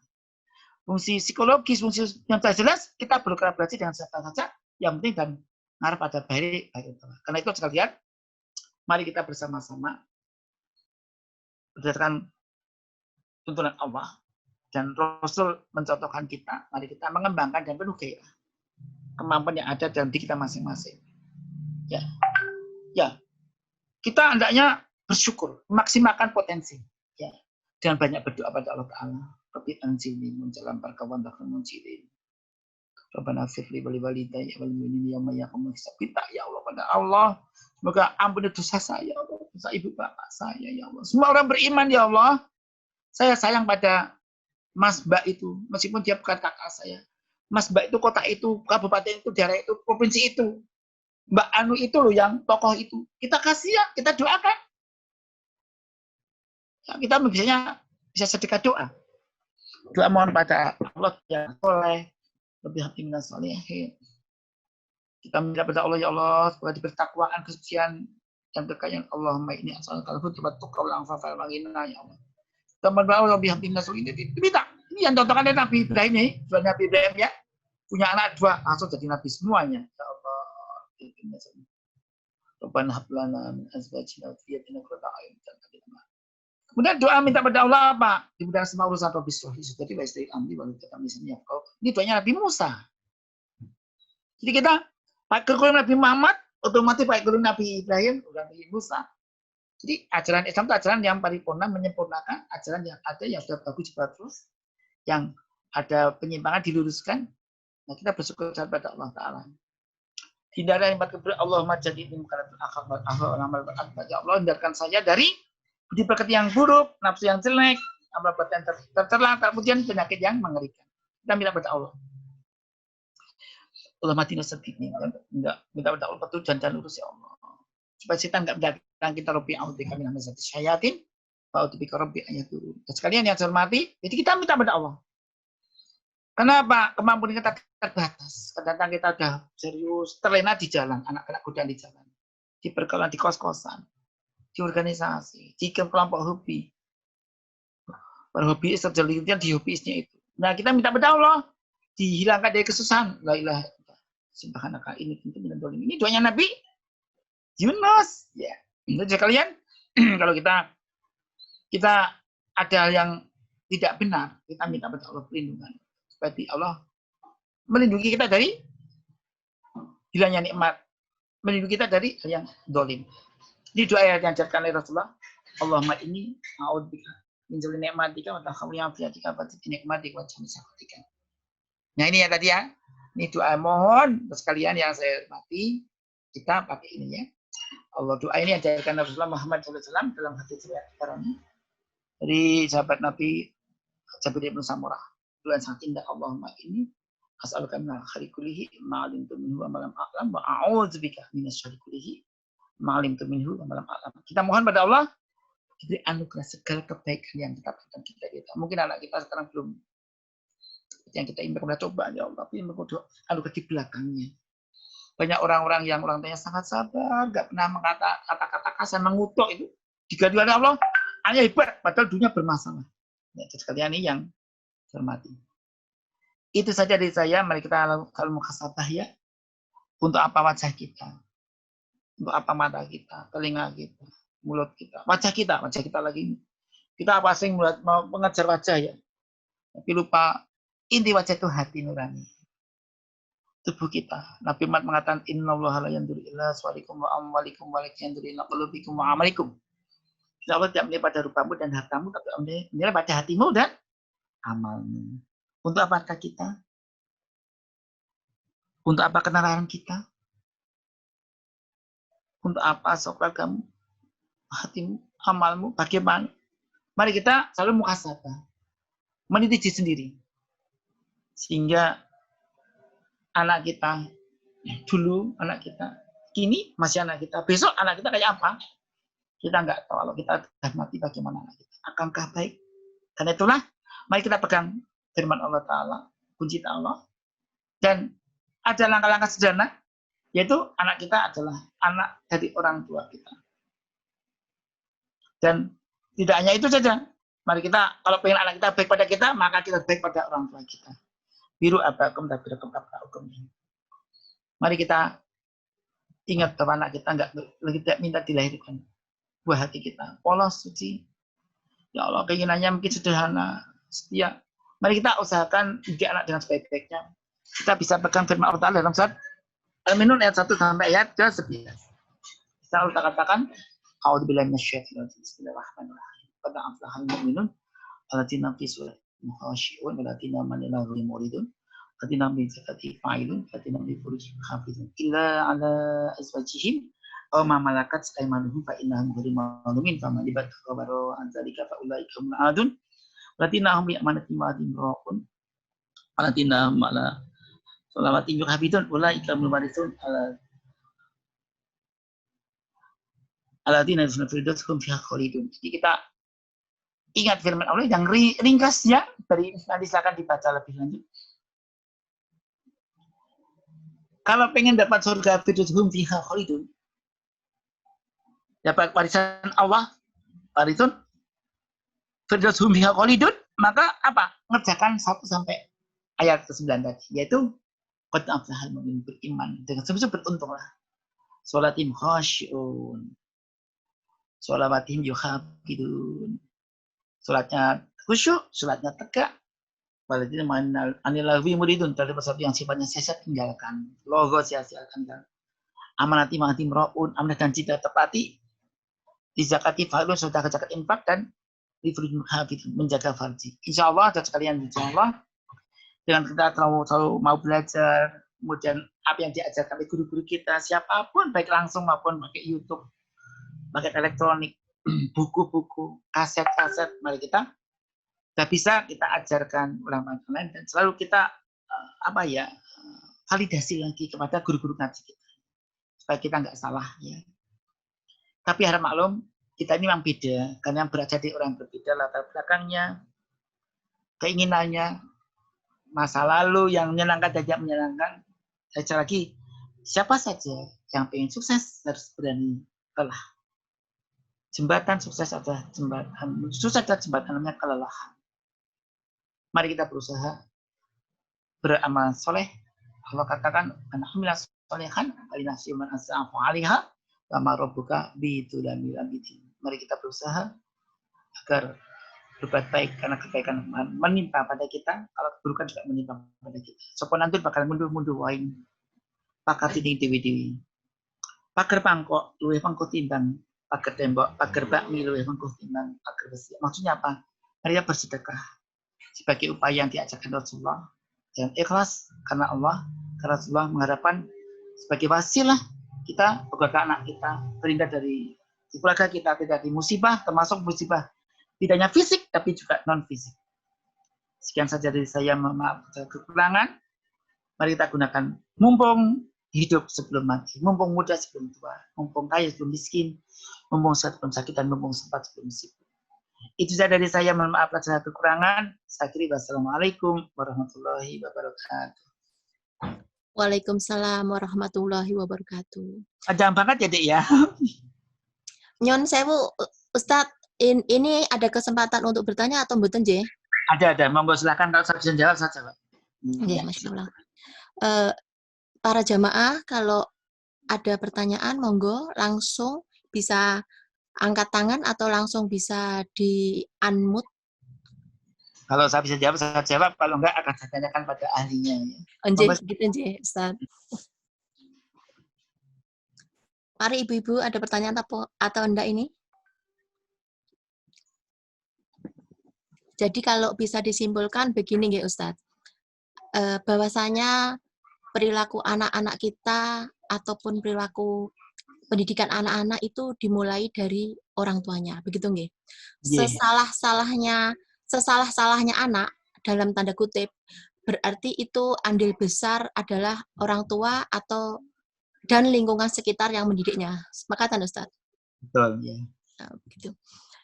Fungsi psikologis, fungsi yang jelas, kita perlu kolaborasi dengan siapa saja, yang penting dan ngarep pada baik. Karena itu sekalian, mari kita bersama-sama berdasarkan tuntunan Allah dan Rasul mencontohkan kita, mari kita mengembangkan dan penuh gairah kemampuan yang ada dalam diri kita masing-masing. Ya, ya. Kita hendaknya bersyukur, maksimalkan potensi. Ya. Dan banyak berdoa pada Allah Ta'ala. Rabbi anzilni munjalan barkawan takun munjilin. Rabbana firli wali walidayya wal mu'minin yawma yaqumul hisab. Minta ya Allah pada Allah. Semoga ampuni dosa saya ya Allah. Dosa ibu bapak saya ya Allah. Semua orang beriman ya Allah. Saya sayang pada Mas Mbak itu. Meskipun dia bukan kakak saya. Mas Mbak itu kota itu, kabupaten itu, daerah itu, provinsi itu. Mbak Anu itu loh yang tokoh itu. Kita kasih ya, kita doakan. Kita bisa sedekah doa. Doa mohon pada Allah yang soleh, lebih hati minas solehin. Kita minta pada Allah, ya Allah, supaya diberi takwaan, kesucian, dan kekayaan. Allahumma inni as'aluka al-huda wa tuqa wal afafa wal ghina, ya Allah. Teman Allah lebih hati minas solehin. Minta. Ini yang contohkan Nabi Ibrahim nih, Nabi Ibrahim ya, punya anak 2, langsung jadi nabi semuanya. Ya Allah, Rabbana hab lana min azwajina wa dhurriyyatina qurrata a'yun. Kemudian doa minta pada Allah apa? Dimudahkan semua urusan Rabbi sholih sudati wa istri amri wa kata misalnya kau. Ini doanya Nabi Musa. Jadi kita pakai kurikulum Nabi Muhammad, otomatis pakai kurikulum Nabi Ibrahim, Nabi Musa. Jadi ajaran Islam itu ajaran yang paripurna, menyempurnakan ajaran yang ada yang sudah bagus terus, yang ada penyimpangan diluruskan. Nah, kita bersyukur kepada Allah Taala. Tidak ada yang berkeber Allahumma jadi'ni muqarratul akhbar amal berkat. Ya Allah, hindarkan saya dari budi pekerti yang buruk, nafsu yang jelek, amal yang tercela, kemudian penyakit yang mengerikan. Kita minta pada Allah. Allah mati sedikit enggak minta pada Allah petunjuk dan lurus ya Allah. Supaya setan enggak mendatang kita Rabbi a'udzubika min hamazati syayatin wa a'udzubika Rabbi an yahdurun. Sekalian yang saya hormati, jadi kita minta pada Allah. Kenapa? Kemampuan kita terbatas. Kadang-kadang kita udah serius, terlena di jalan, anak-anak godaan di jalan, di pergaulan, di kos-kosan, di organisasi, di kelompok hobi. Berhobi terjelitirnya di hobisnya itu. Nah, kita minta pada Allah dihilangkan dari kesusahan. La ilaha illallah. Subhanaka ini tentu minal dolim. Ini doanya Nabi Yunus. Ya. Jadi kalian kalau kita ada hal yang tidak benar, kita minta pada Allah perlindungan. Berarti Allah melindungi kita dari hilangnya nikmat, melindungi kita dari yang dolim. Di doa yang diajarkan oleh Rasulullah, Allahumma inni a'udzubika min dzulli ni'matika wa tahawuli afiatika wa nikmatika wa jami sakhatika. Nah ini ya tadi ya, ini doa mohon sekalian yang saya hormati, kita pakai ini ya. Allah doa ini yang diajarkan Rasulullah Muhammad SAW dalam hadis riwayat Tabarani dari sahabat Nabi Jabir bin Samurah. Doa sangat indah, Allahumma ini as'aluka minal khairi kullihi ma 'alimtu minhu wa ma lam a'lam wa a'udzubika minasy syarri kullihi ma 'alimtu minhu wa ma lam a'lam. Kita mohon pada Allah diberi anugerah segala kebaikan yang kita berikan kita. Mungkin anak kita sekarang belum yang kita ingin coba ya Allah, tapi anugerah di belakangnya. Banyak orang-orang yang orang tuanya sangat sabar, enggak pernah mengata kata-kata kasar, mengutuk itu. Diganti oleh Allah, hanya hebat padahal dunia bermasalah. Ya, sekalian ini yang hormati. Itu saja dari saya. Mari kita kalau muhasabah ya. Untuk apa wajah kita? Untuk apa mata kita? Telinga kita? Mulut kita? Wajah kita lagi. Kita apa sih mau mengejar wajah ya? Tapi lupa inti wajah itu hati nurani. Tubuh kita. Nabi Muhammad mengatakan innallaha la yanzuru ila suwarikum wa amwalikum walakin yanzuru ila qulubikum wa amalikum. Allah tidak melihat pada rupamu dan hartamu, tapi melihat pada hatimu dan amalmu. Untuk apa harta kita? Untuk apa kenalan kita? Untuk apa sokal kamu? Hatimu, amalmu, bagaimana? Mari kita selalu muhasabah. Meniti diri sendiri. Sehingga anak kita, dulu anak kita, kini masih anak kita, besok anak kita kayak apa? Kita nggak tahu. Kalau kita sudah mati bagaimana anak kita. Akankah baik? Karena itulah, mari kita pegang firman Allah Ta'ala, kunci Allah. Dan ada langkah-langkah sederhana, yaitu anak kita adalah anak dari orang tua kita. Dan tidak hanya itu saja. Mari kita, kalau pengen anak kita baik pada kita, maka kita baik pada orang tua kita. Biru abakum tabirakum abaukum. Mari kita ingat bahwa anak kita tidak minta dilahirkan. Buah hati kita, polos, suci. Ya Allah, keinginannya mungkin sederhana, setia. Mari kita usahakan didik anak dengan sebaik-baiknya. Kita bisa pegang firman Allah Ta'ala dalam surat Al-Minun ayat 1 sampai ayat 11. Kita katakan, A'udzubillahi minasyaitonir rajim. Bismillahirrahmanirrahim. Qad aflahal mu'minun alladzina fi shurutihim khashi'un walladzina hum 'anil lagwi mu'ridun alladzina hum li-zakati fa'ilun alladzina hum li-furujihim hafizun illa 'ala azwajihim aw ma malakat aymanuhum fa innahum ghairu malumin faman ibtagha wara dzalika fa ulaika hum 'adun alladzina hum bi'amanati ma'adin raqun alladzina hum 'ala salawatin yuhafizun ulaika hum warithun alladzina yusnafidatuhum fiha khalidun. Jadi kita Ingat firman Allah yang ringkasnya, nanti silakan dibaca lebih lanjut. Kalau pengen dapat surga firdausum fiha khalidun, dapat warisan Allah, warisun firdausum fiha khalidun, maka apa? Ngerjakan 1 sampai ayat ke-9 tadi, yaitu qad aflahal mu'minun, beriman dengan sebesar beruntunglah. Sholatim khasyun, sholawatim yuhafidun. Sholatnya khusyuk, sholatnya tegak. Walaupun anilahwi muridun, terhadap sesuatu yang sifatnya sesat tinggalkan. Logo sia-siakan. Amanati mati meraun, amanah dan cita tepati. Di zakati fa'ilun, sudah zakat infak dan menjaga farji. Insya Allah, dan sekalian insya Allah, dengan kita selalu mau belajar, kemudian apa yang diajarkan oleh guru-guru kita, siapapun, baik langsung maupun pakai YouTube, pakai elektronik, buku-buku, kaset-kaset, mari kita bisa kita ajarkan ulama lain dan selalu kita validasi lagi kepada guru-guru ngaji kita supaya kita nggak salah ya. Tapi harap maklum kita ini memang beda karena berada di orang berbeda, latar belakangnya, keinginannya, masa lalu yang menyenangkan dan tidak menyenangkan. Saya lagi, siapa saja yang pengen sukses harus berani kalah. Jembatan sukses adalah jembatan namanya kelelahan. Mari kita berusaha beramal soleh. Allah katakan, "Anahumillah solehan, alinasi man asa'afu alaiha, wa ma rabbuka bitulamil abidin." Mari kita berusaha agar berbuat baik karena kebaikan menimpa pada kita, kalau keburukan juga menimpa pada kita. Sopo nanti bakal mundur-mundur wain pakar titik dewi-dewi. Pagar pangkok luwih pangkok timbang pagar tembok, pagar bakmi luwih pangkok timbang pagar besi. Maksudnya apa? Mari kita bersedekah sebagai upaya yang diajarkan Rasulullah dan ikhlas karena Allah, karena Rasulullah mengharapkan sebagai wasilah kita agar anak kita terhindar dari keluarga kita tidak di musibah, termasuk musibah tidak hanya fisik tapi juga non fisik. Sekian saja dari saya, maaf kekurangan. Mari kita gunakan mumpung hidup sebelum mati, mumpung muda sebelum tua, mumpung kaya sebelum miskin, mumpung sehat sebelum sakit, dan mumpung sempat sebelum sibuk. Itu saja dari saya, mohon maaf atas segala kekurangan. Saya kira wassalamualaikum warahmatullahi wabarakatuh. Waalaikumsalam warahmatullahi wabarakatuh. Panjang banget ya, Dek ya. Nyon sewu, Ustadz, ini ada kesempatan untuk bertanya atau mboten nggih? Ada. Monggo silakan kalau saya bisa jawab saya jawab. Nggih, masyaallah. Para jamaah kalau ada pertanyaan monggo langsung bisa angkat tangan atau langsung bisa di-unmute. Kalau saya bisa jawab, saya jawab. Kalau enggak, akan saya tanyakan pada ahlinya. Nggih, gitu nggih, Ustaz. Mari ibu-ibu ada pertanyaan atau enggak ini? Jadi kalau bisa disimpulkan begini nggih, Ustaz. Bahwasanya perilaku anak-anak kita ataupun perilaku pendidikan anak-anak itu dimulai dari orang tuanya, begitu nggih? Sesalah-salahnya anak dalam tanda kutip berarti itu andil besar adalah orang tua atau dan lingkungan sekitar yang mendidiknya. Sepakatan, Ustaz? Betul, ya. Nah, begitu.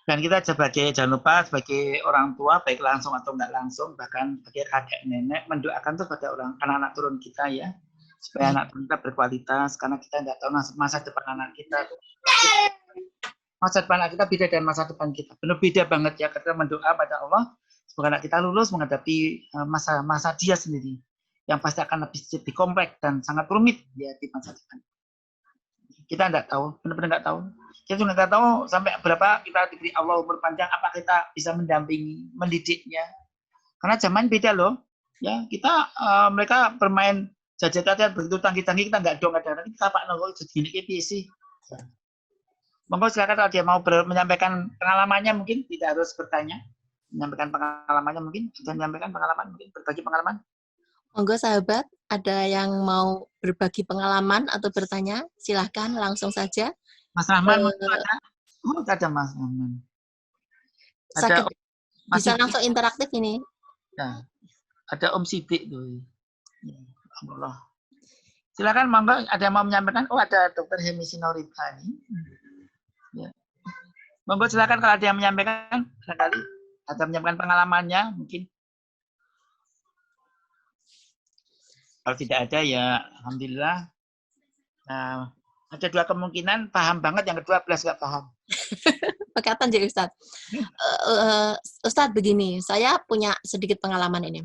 Dan kita jangan lupa sebagai orang tua, baik langsung atau enggak langsung, bahkan sebagai kakek nenek, mendoakan tuh pada anak-anak turun kita ya, supaya anak turun kita berkualitas, karena kita tidak tahu masa depan anak kita. Masa depan anak kita beda dengan masa depan kita. Benar beda banget ya, kita mendoa pada Allah, semoga anak kita lulus menghadapi masa dia sendiri, yang pasti akan lebih kompleks dan sangat rumit ya di masa depan. Kita tidak tahu, benar-benar nggak tahu. Kita juga nggak tahu sampai berapa kita diberi Allah umur panjang, apa kita bisa mendampingi, mendidiknya. Karena zaman beda loh. Ya, kita mereka bermain jajat-jajat begitu tangki-tangki, kita nggak dong ada. Nanti kita pak nongol segini kayak sih. Monggo silakan kalau dia mau menyampaikan pengalamannya, mungkin tidak harus bertanya. Menyampaikan pengalamannya mungkin, dan menyampaikan pengalaman mungkin, berbagi pengalaman. Monggo sahabat, ada yang mau berbagi pengalaman atau bertanya, silahkan langsung saja. Mas Rahman ada? Oh, ada Mas Rahman. Ada bisa langsung interaktif ini. Ya, ada Om Sidik tuh. Ya, Allah. Silakan monggo, ada yang mau menyampaikan? Oh, ada Dr. Hemi Sinorita ini. Ya. Monggo silakan kalau ada yang menyampaikan, barangkali. Ada menyampaikan pengalamannya mungkin? Kalau tidak ada ya alhamdulillah. Nah, ada dua kemungkinan paham banget, yang kedua belas nggak paham. Pekatan jadi Ustadz. Ustadz begini, saya punya sedikit pengalaman ini.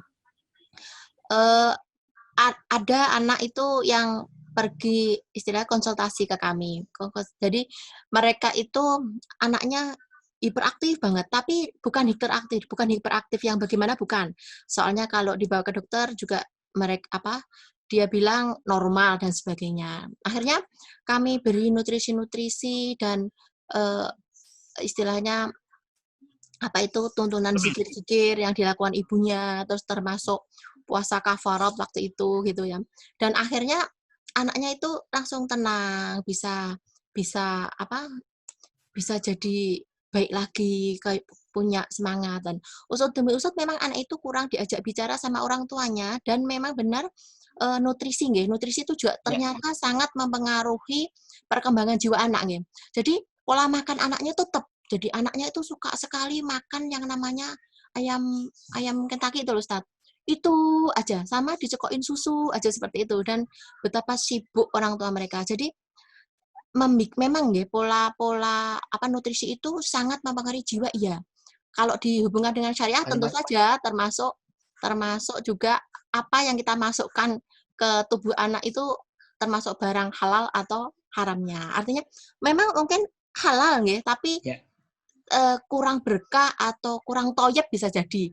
Ada anak itu yang pergi istilah konsultasi ke kami. Jadi mereka itu anaknya hiperaktif banget, tapi bukan hiperaktif yang bagaimana bukan. Soalnya kalau dibawa ke dokter juga mereka dia bilang normal dan sebagainya. Akhirnya kami beri nutrisi dan istilahnya tuntunan zikir-zikir yang dilakukan ibunya, terus termasuk puasa kafarat waktu itu gitu ya. Dan akhirnya anaknya itu langsung tenang, bisa bisa jadi baik lagi, kayak punya semangat. Dan usut demi usut memang anak itu kurang diajak bicara sama orang tuanya, dan memang benar nutrisi itu juga ternyata sangat mempengaruhi perkembangan jiwa anak nggih. Jadi pola makan anaknya tetap. Jadi anaknya itu suka sekali makan yang namanya ayam Kentucky itu loh, Ustaz. Itu aja, sama dicekokin susu aja seperti itu, dan betapa sibuk orang tua mereka. Jadi memang nggih pola-pola nutrisi itu sangat mempengaruhi jiwa, iya. Kalau dihubungkan dengan syariah tentu saja termasuk juga apa yang kita masukkan ke tubuh anak itu termasuk barang halal atau haramnya. Artinya memang mungkin halal nggih, tapi kurang berkah atau kurang toyib bisa jadi.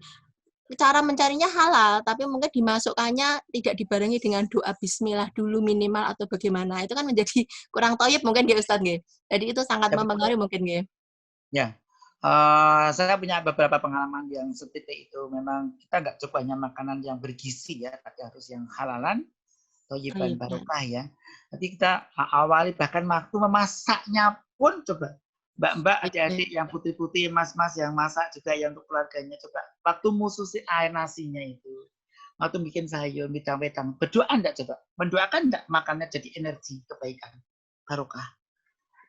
Cara mencarinya halal, tapi mungkin dimasukkannya tidak dibarengi dengan doa bismillah dulu minimal atau bagaimana. Itu kan menjadi kurang toyib mungkin nggih Ustadz nggih. Jadi itu sangat mempengaruhi mungkin nggih. Ya, saya punya beberapa pengalaman yang seperti itu. Memang kita nggak coba hanya makanan yang bergizi ya, tapi harus yang halalan, thayyiban barokah ya. Nanti kita awali bahkan waktu memasaknya pun coba. Mbak-mbak, adik-adik yang putih-putih, mas-mas yang masak juga yang untuk keluarganya, coba waktu mususi air nasinya itu, waktu bikin sayur, wedang-wedang, berdoa enggak coba? Mendoakan enggak makannya jadi energi, kebaikan, barokah.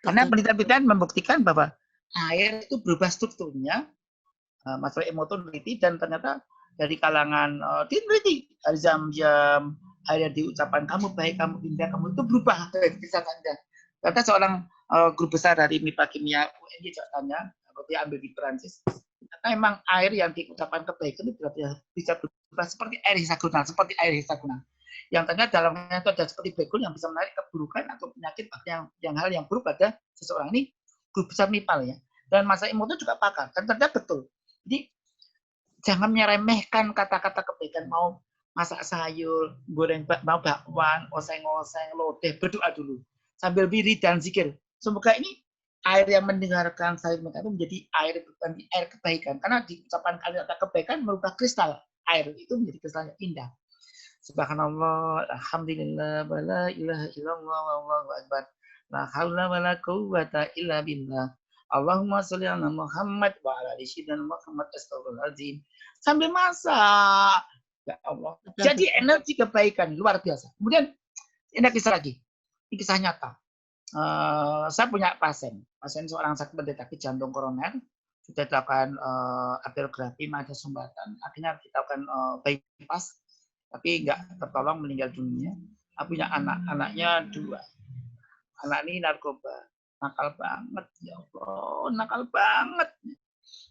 Karena penelitian membuktikan bahwa air itu berubah strukturnya, Mas Emoto meneliti, dan ternyata dari kalangan diteliti dari jam-jam air yang diucapkan kamu baik, kamu indah, kamu itu berubah dari kisah Anda. Ternyata seorang guru besar dari MIPA Kimia UNY tanya, dia ambil di Perancis, ternyata memang air yang diucapkan kebaikan itu bisa berubah seperti air hexagonal. Yang ternyata dalamnya itu ada seperti begul yang bisa menarik keburukan atau penyakit yang hal yang buruk pada seseorang. Ini guru besar MIPA ya. Dan Mas Emoto juga pakar, dan ternyata betul. Jadi jangan meremehkan kata-kata kebaikan, mau masak sayur, goreng mau bakwan, oseng-oseng, lodeh, berdoa dulu sambil wirid dan zikir. Semoga ini air yang mendengarkan sayur itu menjadi air kebaikan, karena diucapkan kata kebaikan merubah kristal air itu menjadi kristal yang indah. Subhanallah, alhamdulillah, wala ilaha illallah, wallahu akbar. La haula wala quwwata illa billah. Allahumma sholli ala Muhammad wa ala ali sayyidina Muhammad astagfirullahaladzim. Sambil masak. Ya Allah. Jadi energi kebaikan luar biasa. Kemudian ini kisah lagi. Ini kisah nyata. Saya punya pasien seorang sakit penyakit jantung koroner, sudah dilakukan angiografi, ada sumbatan, akhirnya kita lakukan bypass, tapi nggak tertolong, meninggal dunia. Aku punya anaknya 2. Anak ini narkoba, nakal banget, ya Allah, nakal banget.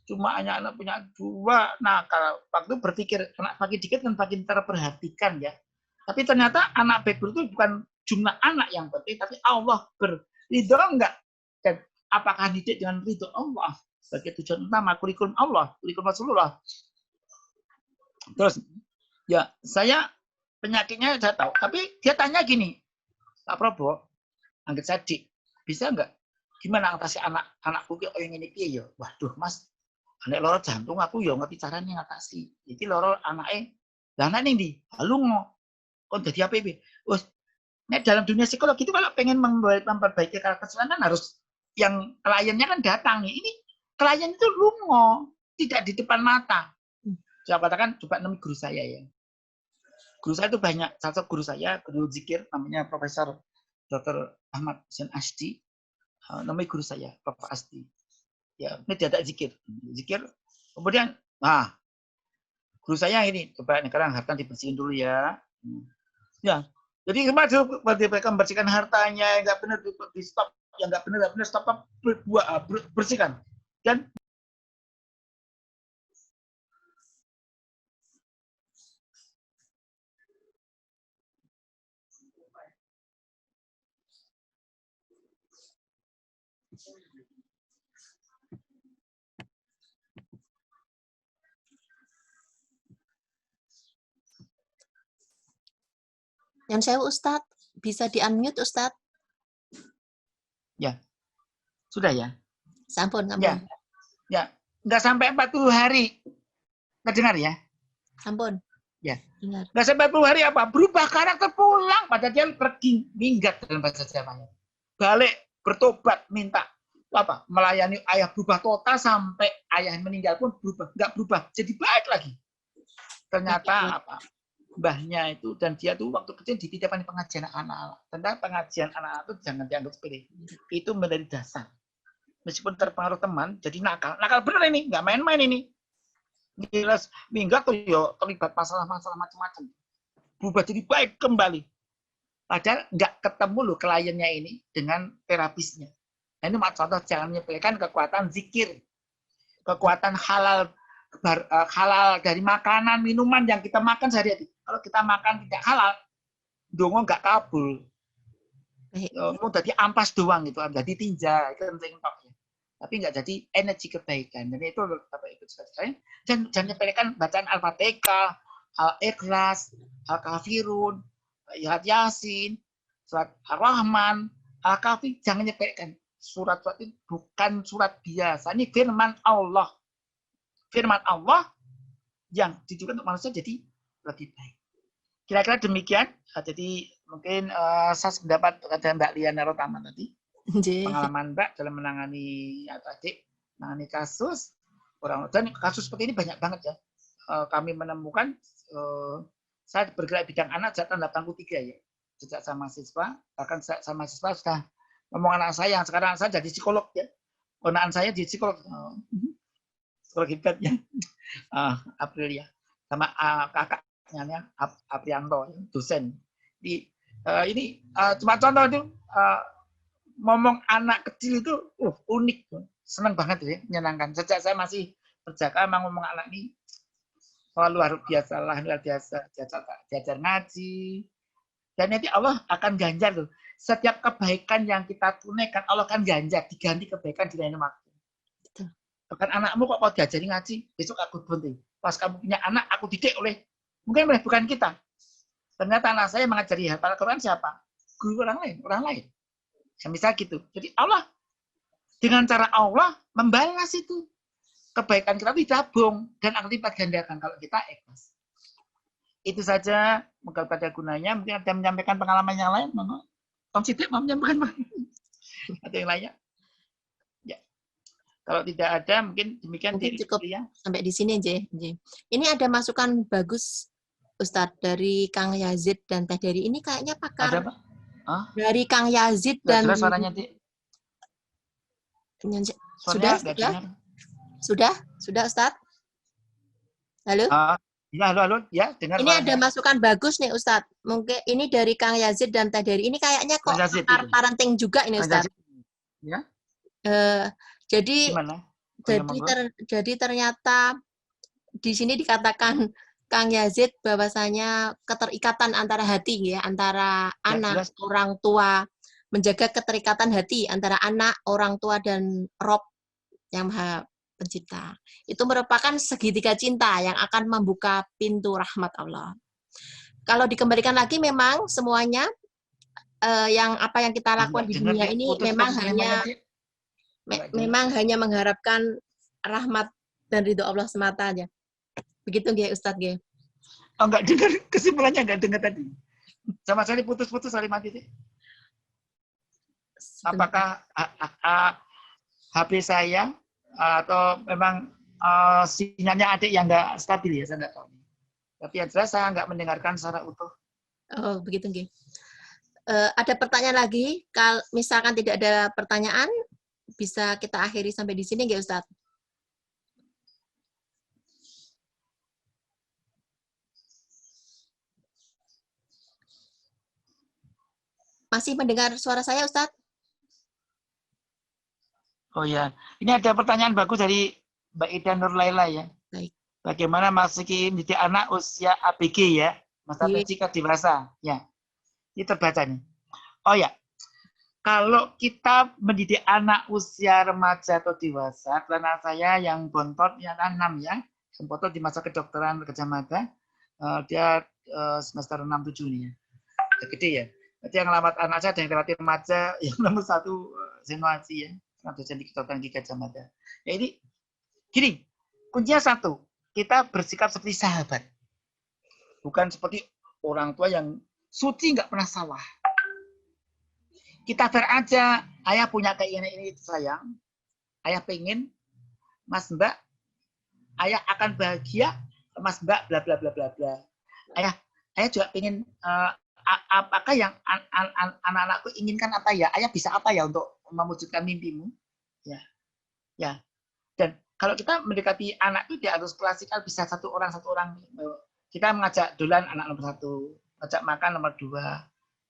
Cuma anak punya 2 nakal. Waktu berpikir anak makin dikit kan makin terperhatikan ya. Tapi ternyata anak background itu bukan jumlah anak yang penting, tapi Allah berridho enggak, dan apakah didik dengan ridho Allah sebagai tujuan utama, kurikulum Allah, kurikulum Rasulullah. Terus ya saya penyakitnya saya tahu, tapi dia tanya gini, Pak Prabowo, angkat sadik, bisa enggak? Gimana ngatasi anakku ki yang ini piye ya? Waduh Mas, anak loro jantung aku ya ngerti caranya ngatasi. Jadi loro anake, lah anak ini halungo. Kok jadi apa ini? Nah, dalam dunia psikologi itu kalau pengen memperbaiki karakter seseorang harus yang kliennya kan datang. Ini klien itu lungo, tidak di depan mata. Saya katakan coba nemui guru saya ya. Guru saya itu banyak. Satu guru saya, guru zikir, namanya Profesor Dr. Ahmad Hussein Ashdi. Namanya guru saya, Prof. Ashdi. Ya, ini dia ada zikir. Zikir Kemudian, nah, guru saya ini, coba sekarang harta dibersihin dulu ya. Ya, jadi kemarin mereka membersihkan hartanya, nggak benar di stop, yang nggak benar stop, bersihkan. Dan Yang saya Ustadz, bisa di-unmute Ustadz? ya, sudah ya. Sampun, Ya, sampun. ya, nggak sampai 40 hari. Terdengar ya? Sampun. Ya. Dengar. Nggak sampai 40 hari apa? Berubah karakter pulang. Padahal dia pergi minggat dalam bahasa Jawanya. Balik, bertobat, minta apa? Melayani ayah berubah total sampai ayah meninggal pun berubah. Nggak berubah, jadi baik lagi. Ternyata apa? Mbahnya itu dan dia tuh waktu kecil dititipkan pengajian anak-anak. Tentang pengajian anak-anak itu jangan dianggap sepele. Itu menjadi dasar. Meskipun terpengaruh teman, jadi nakal. Nakal bener ini, nggak main-main ini. Jelas minggat tuh yo terlibat masalah-masalah macam-macam. Berubah jadi baik kembali. Padahal nggak ketemu loh kliennya ini dengan terapisnya. Nah, ini contoh jangan menyepelekan kekuatan zikir, kekuatan halal halal dari makanan, minuman yang kita makan sehari-hari. Kalau kita makan tidak halal, dongo nggak kabul. Mau jadi ampas doang itu, jadi tinja, itu penting ya. Tapi nggak jadi energi kebaikan. Jadi itu apa itu sekali. Dan jangan nyepelekan bacaan Al-Fatihah, Al-Ikhlas, Al-Kafirun, Yasin, surat Ar-Rahman, Al-Kafi, jangan nyepelekan. Surat-surat itu bukan surat biasa. Ini firman Allah. Firman Allah yang ditujukan untuk manusia jadi lebih baik. Kira-kira demikian. Jadi mungkin saya sependapat ada Mbak Liana Rotama tadi. Pengalaman Mbak dalam menangani menangani kasus orang, dan kasus seperti ini banyak banget ya. Kami menemukan saya bergerak bidang anak sejak tahun 83 ya. Sejak saya mahasiswa, bahkan saya mahasiswa sudah ngomong anak saya yang sekarang saya jadi psikolog ya. Anak saya jadi psikolog. Psikolog hebat ya. Aprilia sama kakaknya Aprianto dosen. Ini cuma contoh itu ngomong anak kecil itu unik, senang banget ya, menyenangkan. Sejak saya masih berjaga emang ngomong anak ini luar biasa lah, luar biasa. Diajar ngaji, dan nanti Allah akan ganjar loh. Setiap kebaikan yang kita tunaikan Allah akan ganjar, diganti kebaikan di lain waktu. Bahkan anakmu kok kau diajari ngaji, besok aku berhenti. Pas kamu punya anak, aku didik mungkin bukan kita. Ternyata anak saya mengajari hafal Quran siapa? Guru orang lain. Ya, misal gitu. Jadi Allah, dengan cara Allah membalas itu. Kebaikan kita ditabung dan akan dilipat gandakan kalau kita ikhlas. Itu saja, mungkin pada gunanya. Mungkin ada menyampaikan pengalaman yang lain. Om Sidik mau menyampaikan atau yang lainnya? Ya. Kalau tidak ada, mungkin demikian. Mungkin cukup ya. Sampai di sini, J. Ini ada masukan bagus, Ustadz, dari Kang Yazid dan Teh Dery. Ini kayaknya pakar. Ada, Pak? Dari Kang Yazid dan... Jelas suaranya, Dik. Sudah, Ustadz? Halo? Ya, halo. Ya, dengar. Ini ada masukan bagus nih, Ustadz. Mungkin ini dari Kang Yazid dan Teh Dery. Ini kayaknya kok parenting juga ini, Ustadz. Ya. Jadi gimana? Jadi ternyata di sini dikatakan Kang Yazid bahwasanya keterikatan antara hati ya, antara anak, jelas. Orang tua, menjaga keterikatan hati antara anak, orang tua dan Rob yang Maha Pencipta. Itu merupakan segitiga cinta yang akan membuka pintu rahmat Allah. Kalau dikembalikan lagi memang semuanya yang apa yang kita lakukan di dunia ini memang hanya mengharapkan rahmat dan ridho Allah semata aja. Begitu nggih Ustadz nggih? Oh, enggak dengar, kesimpulannya enggak dengar tadi. Sama sekali putus-putus kalimat itu. Apakah HP saya atau memang sinyalnya adik yang enggak stabil ya, saya enggak tahu. Tapi yang jelas saya enggak mendengarkan secara utuh. Oh, begitu nggih. Ada pertanyaan lagi? Kalau misalkan tidak ada pertanyaan, bisa kita akhiri sampai di sini nggih Ustadz? Masih mendengar suara saya, Ustadz? Oh ya, ini ada pertanyaan bagus dari Mbak Ida Nurlaila ya. Baik. Bagaimana masuki mendidik anak usia ABG ya, masa Iya. tingkat dewasa ya. Ini terbaca nih. Oh ya, kalau kita mendidik anak usia remaja atau dewasa, karena saya yang bontot yang 6 ya, yang bontot di masa kedokteran Gajah Mada, dia semester 6-7 nih ya. Udah gede ya. Jadi yang ngelamat anak saya ada yang relatif remaja, yang nomor 1 Zenuasi ya, dosen di kedokteran Gajah Mada. Ya ini gini, kuncinya satu, kita bersikap seperti sahabat. Bukan seperti orang tua yang suci nggak pernah salah. Kita fair aja, ayah punya keinginan ini sayang, ayah pengen, mas mbak, ayah akan bahagia, mas mbak, bla bla bla bla bla. Ayah juga pengen, apakah yang anak-anakku inginkan apa ya, ayah bisa apa ya untuk mewujudkan mimpimu, ya. Dan kalau kita mendekati anak itu dia harus klasikal, bisa satu orang. Kita mengajak dolan anak nomor 1, ngajak makan nomor 2,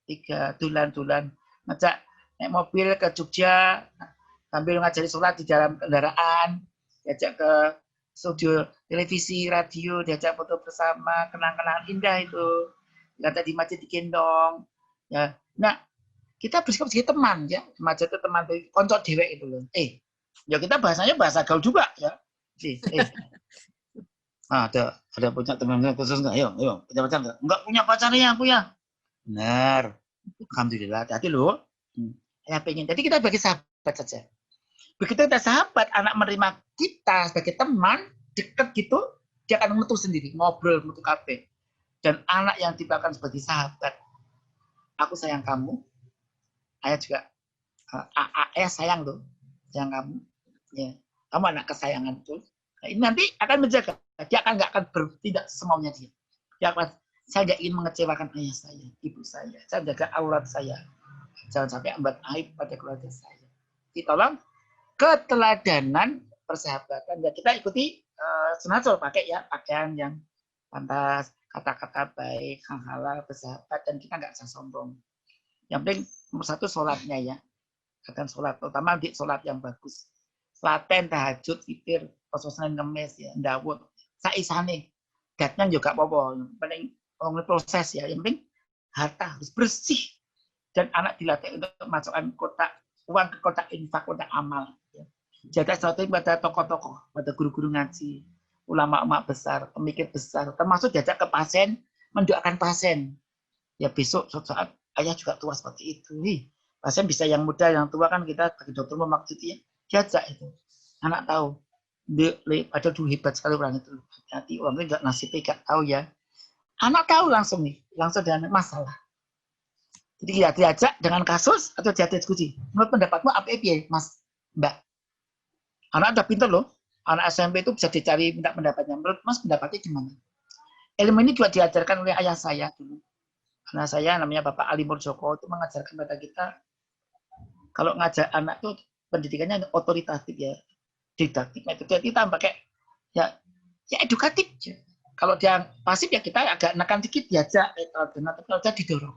3, dolan, ngajak naik mobil ke Jogja, sambil ngajari sholat di dalam kendaraan, diajak ke studio televisi, radio, diajak foto bersama, kenang-kenangan indah itu, diajak di masjid digendong, ya. Nah, kita bersikap sebagai teman, ya, remaja itu teman, konco dewek itu loh. Ya kita bahasanya bahasa gaul juga ya. Ada punya teman khusus nggak? Ayo, punya pacar nggak? Nggak punya pacarnya aku ya. Benar. Alhamdulillah, hati-hati loh. Ya pengen. Jadi kita bagi sahabat saja. Begitu kita sahabat, anak menerima kita sebagai teman, deket gitu, dia akan menutup sendiri, ngobrol, menutup kafe. Dan anak yang diperlakukan sebagai sahabat, aku sayang kamu, ayah juga, ayah sayang loh, sayang kamu. Ya, kamu anak kesayangan tuh. Nah, ini nanti akan menjaga. Dia nggak akan bertindak semaunya dia. Dia akan, saya nggak ingin mengecewakan ayah saya, ibu saya. Saya jaga aurat saya. Jangan sampai ambat aib pada keluarga saya. Tolong keteladanan persahabatan. Ya, kita ikuti senasol pakai ya pakaian yang pantas, kata-kata baik, hal halal, bersahabat, dan kita nggak usah sombong. Yang penting nomor 1 sholatnya ya. Akan sholat, terutama di sholat yang bagus. Laten, tahajud, witir, poso Senin Kemis ya, ndawut, saisane. Datnya juga apa-apa, penting proses ya, yang penting harta harus bersih dan anak dilatih untuk masukkan kotak uang ke kotak infak, kotak amal. Ya. Jaga sesuatu pada tokoh-tokoh, pada guru-guru ngaji, ulama-ulama besar, pemikir besar, termasuk diajak ke pasien, mendoakan pasien. Ya besok suatu saat ayah juga tua seperti itu. Pasien bisa yang muda, yang tua kan kita bagi dokter memaksudnya. Diajak itu. Anak tahu. Ada dulu hebat sekali orang itu. Hati orang itu nggak nasibnya nggak tahu ya. Anak tahu langsung nih. Langsung dengan masalah. Jadi kita diajak dengan kasus atau diajak diskusi. Menurut pendapatmu apa ya mas mbak? Anak udah pintar loh. Anak SMP itu bisa dicari minta pendapatnya. Menurut mas pendapatnya gimana? Ilmu ini juga diajarkan oleh ayah saya dulu. Karena saya namanya Bapak Ali Murjoko itu mengajarkan pada kita kalau ngajak anak tuh pendidikannya otoritatif ya, didaktik metode kita pakai ya edukatif. Kalau dia pasif ya kita agak nekan dikit diajak, kalau dia didorong.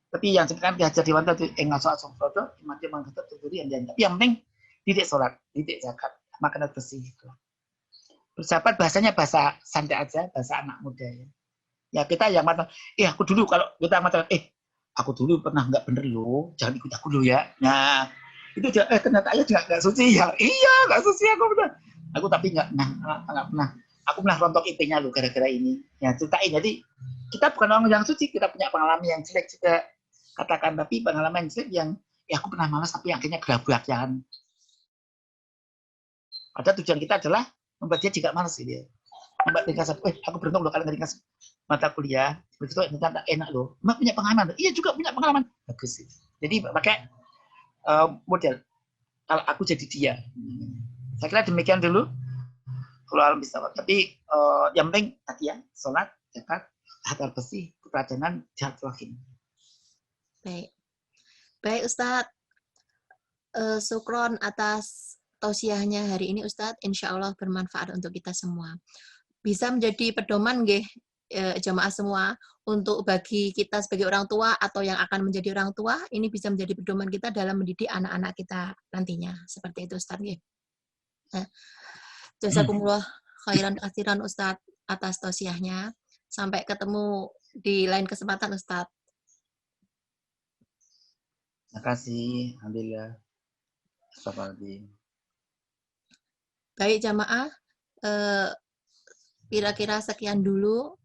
Tapi yang sekarang diajar di mana tuh ngaso-aso foto, mati mangkata tuguri yang dianggap. Yang penting didik sholat, didik zakat, makan bersih. Bersahabat bahasanya bahasa santai aja, bahasa anak muda ya. Ya kita yang mata, aku dulu kalau kita mata, aku dulu pernah nggak bener loh, jangan ikut aku dulu ya. Nah itu ternyata ayah juga nggak suci ya. Iya nggak suci aku bener. Aku tapi nggak pernah. Aku pernah rontok IP-nya loh gara-gara ini. Ya ceritain. Jadi kita bukan orang yang suci, kita punya pengalaman yang jelek juga katakan, tapi pengalaman yang jelek yang aku pernah malas tapi akhirnya gelabrak jangan. Padahal tujuan kita adalah membuat dia juga malas gitu ya. Membuat dia kasar, aku beruntung loh kalian ngeringkas mata kuliah, begitu ternyata enak loh. Mbak punya pengalaman, iya juga punya pengalaman, bagus. Jadi pakai model. Kalau aku jadi dia, saya kira demikian dulu. Kalau alam bisa, tapi yang penting tadi ya, sholat, zakat, harta bersih, keteladanan, jihad-rahim. Baik, baik Ustadz. Syukron atas tausiahnya hari ini Ustadz. Insya Allah bermanfaat untuk kita semua. Bisa menjadi pedoman nggih jamaah semua, untuk bagi kita sebagai orang tua atau yang akan menjadi orang tua, ini bisa menjadi pedoman kita dalam mendidik anak-anak kita nantinya. Seperti itu, Ustaz. Nah, jazakumullah khairan katsiran Ustaz atas tausiahnya. Sampai ketemu di lain kesempatan, Ustaz. Terima kasih. Alhamdulillah. Astagfirullahaladzim. Baik jamaah, kira-kira sekian dulu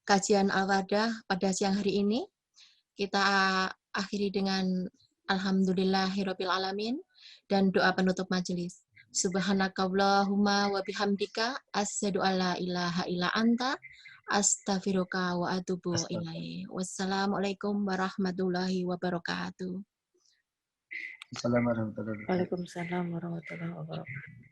kajian Al-Wadah pada siang hari ini. Kita akhiri dengan alhamdulillahirabbil alamin dan doa penutup majelis. Subhanakallahumma wa bihamdika asyhadu alla ilaha illa anta astaghfiruka wa atubu ilaik. Wassalamualaikum warahmatullahi wabarakatuh. Assalamualaikum warahmatullahi wabarakatuh. Waalaikumsalam warahmatullahi wabarakatuh.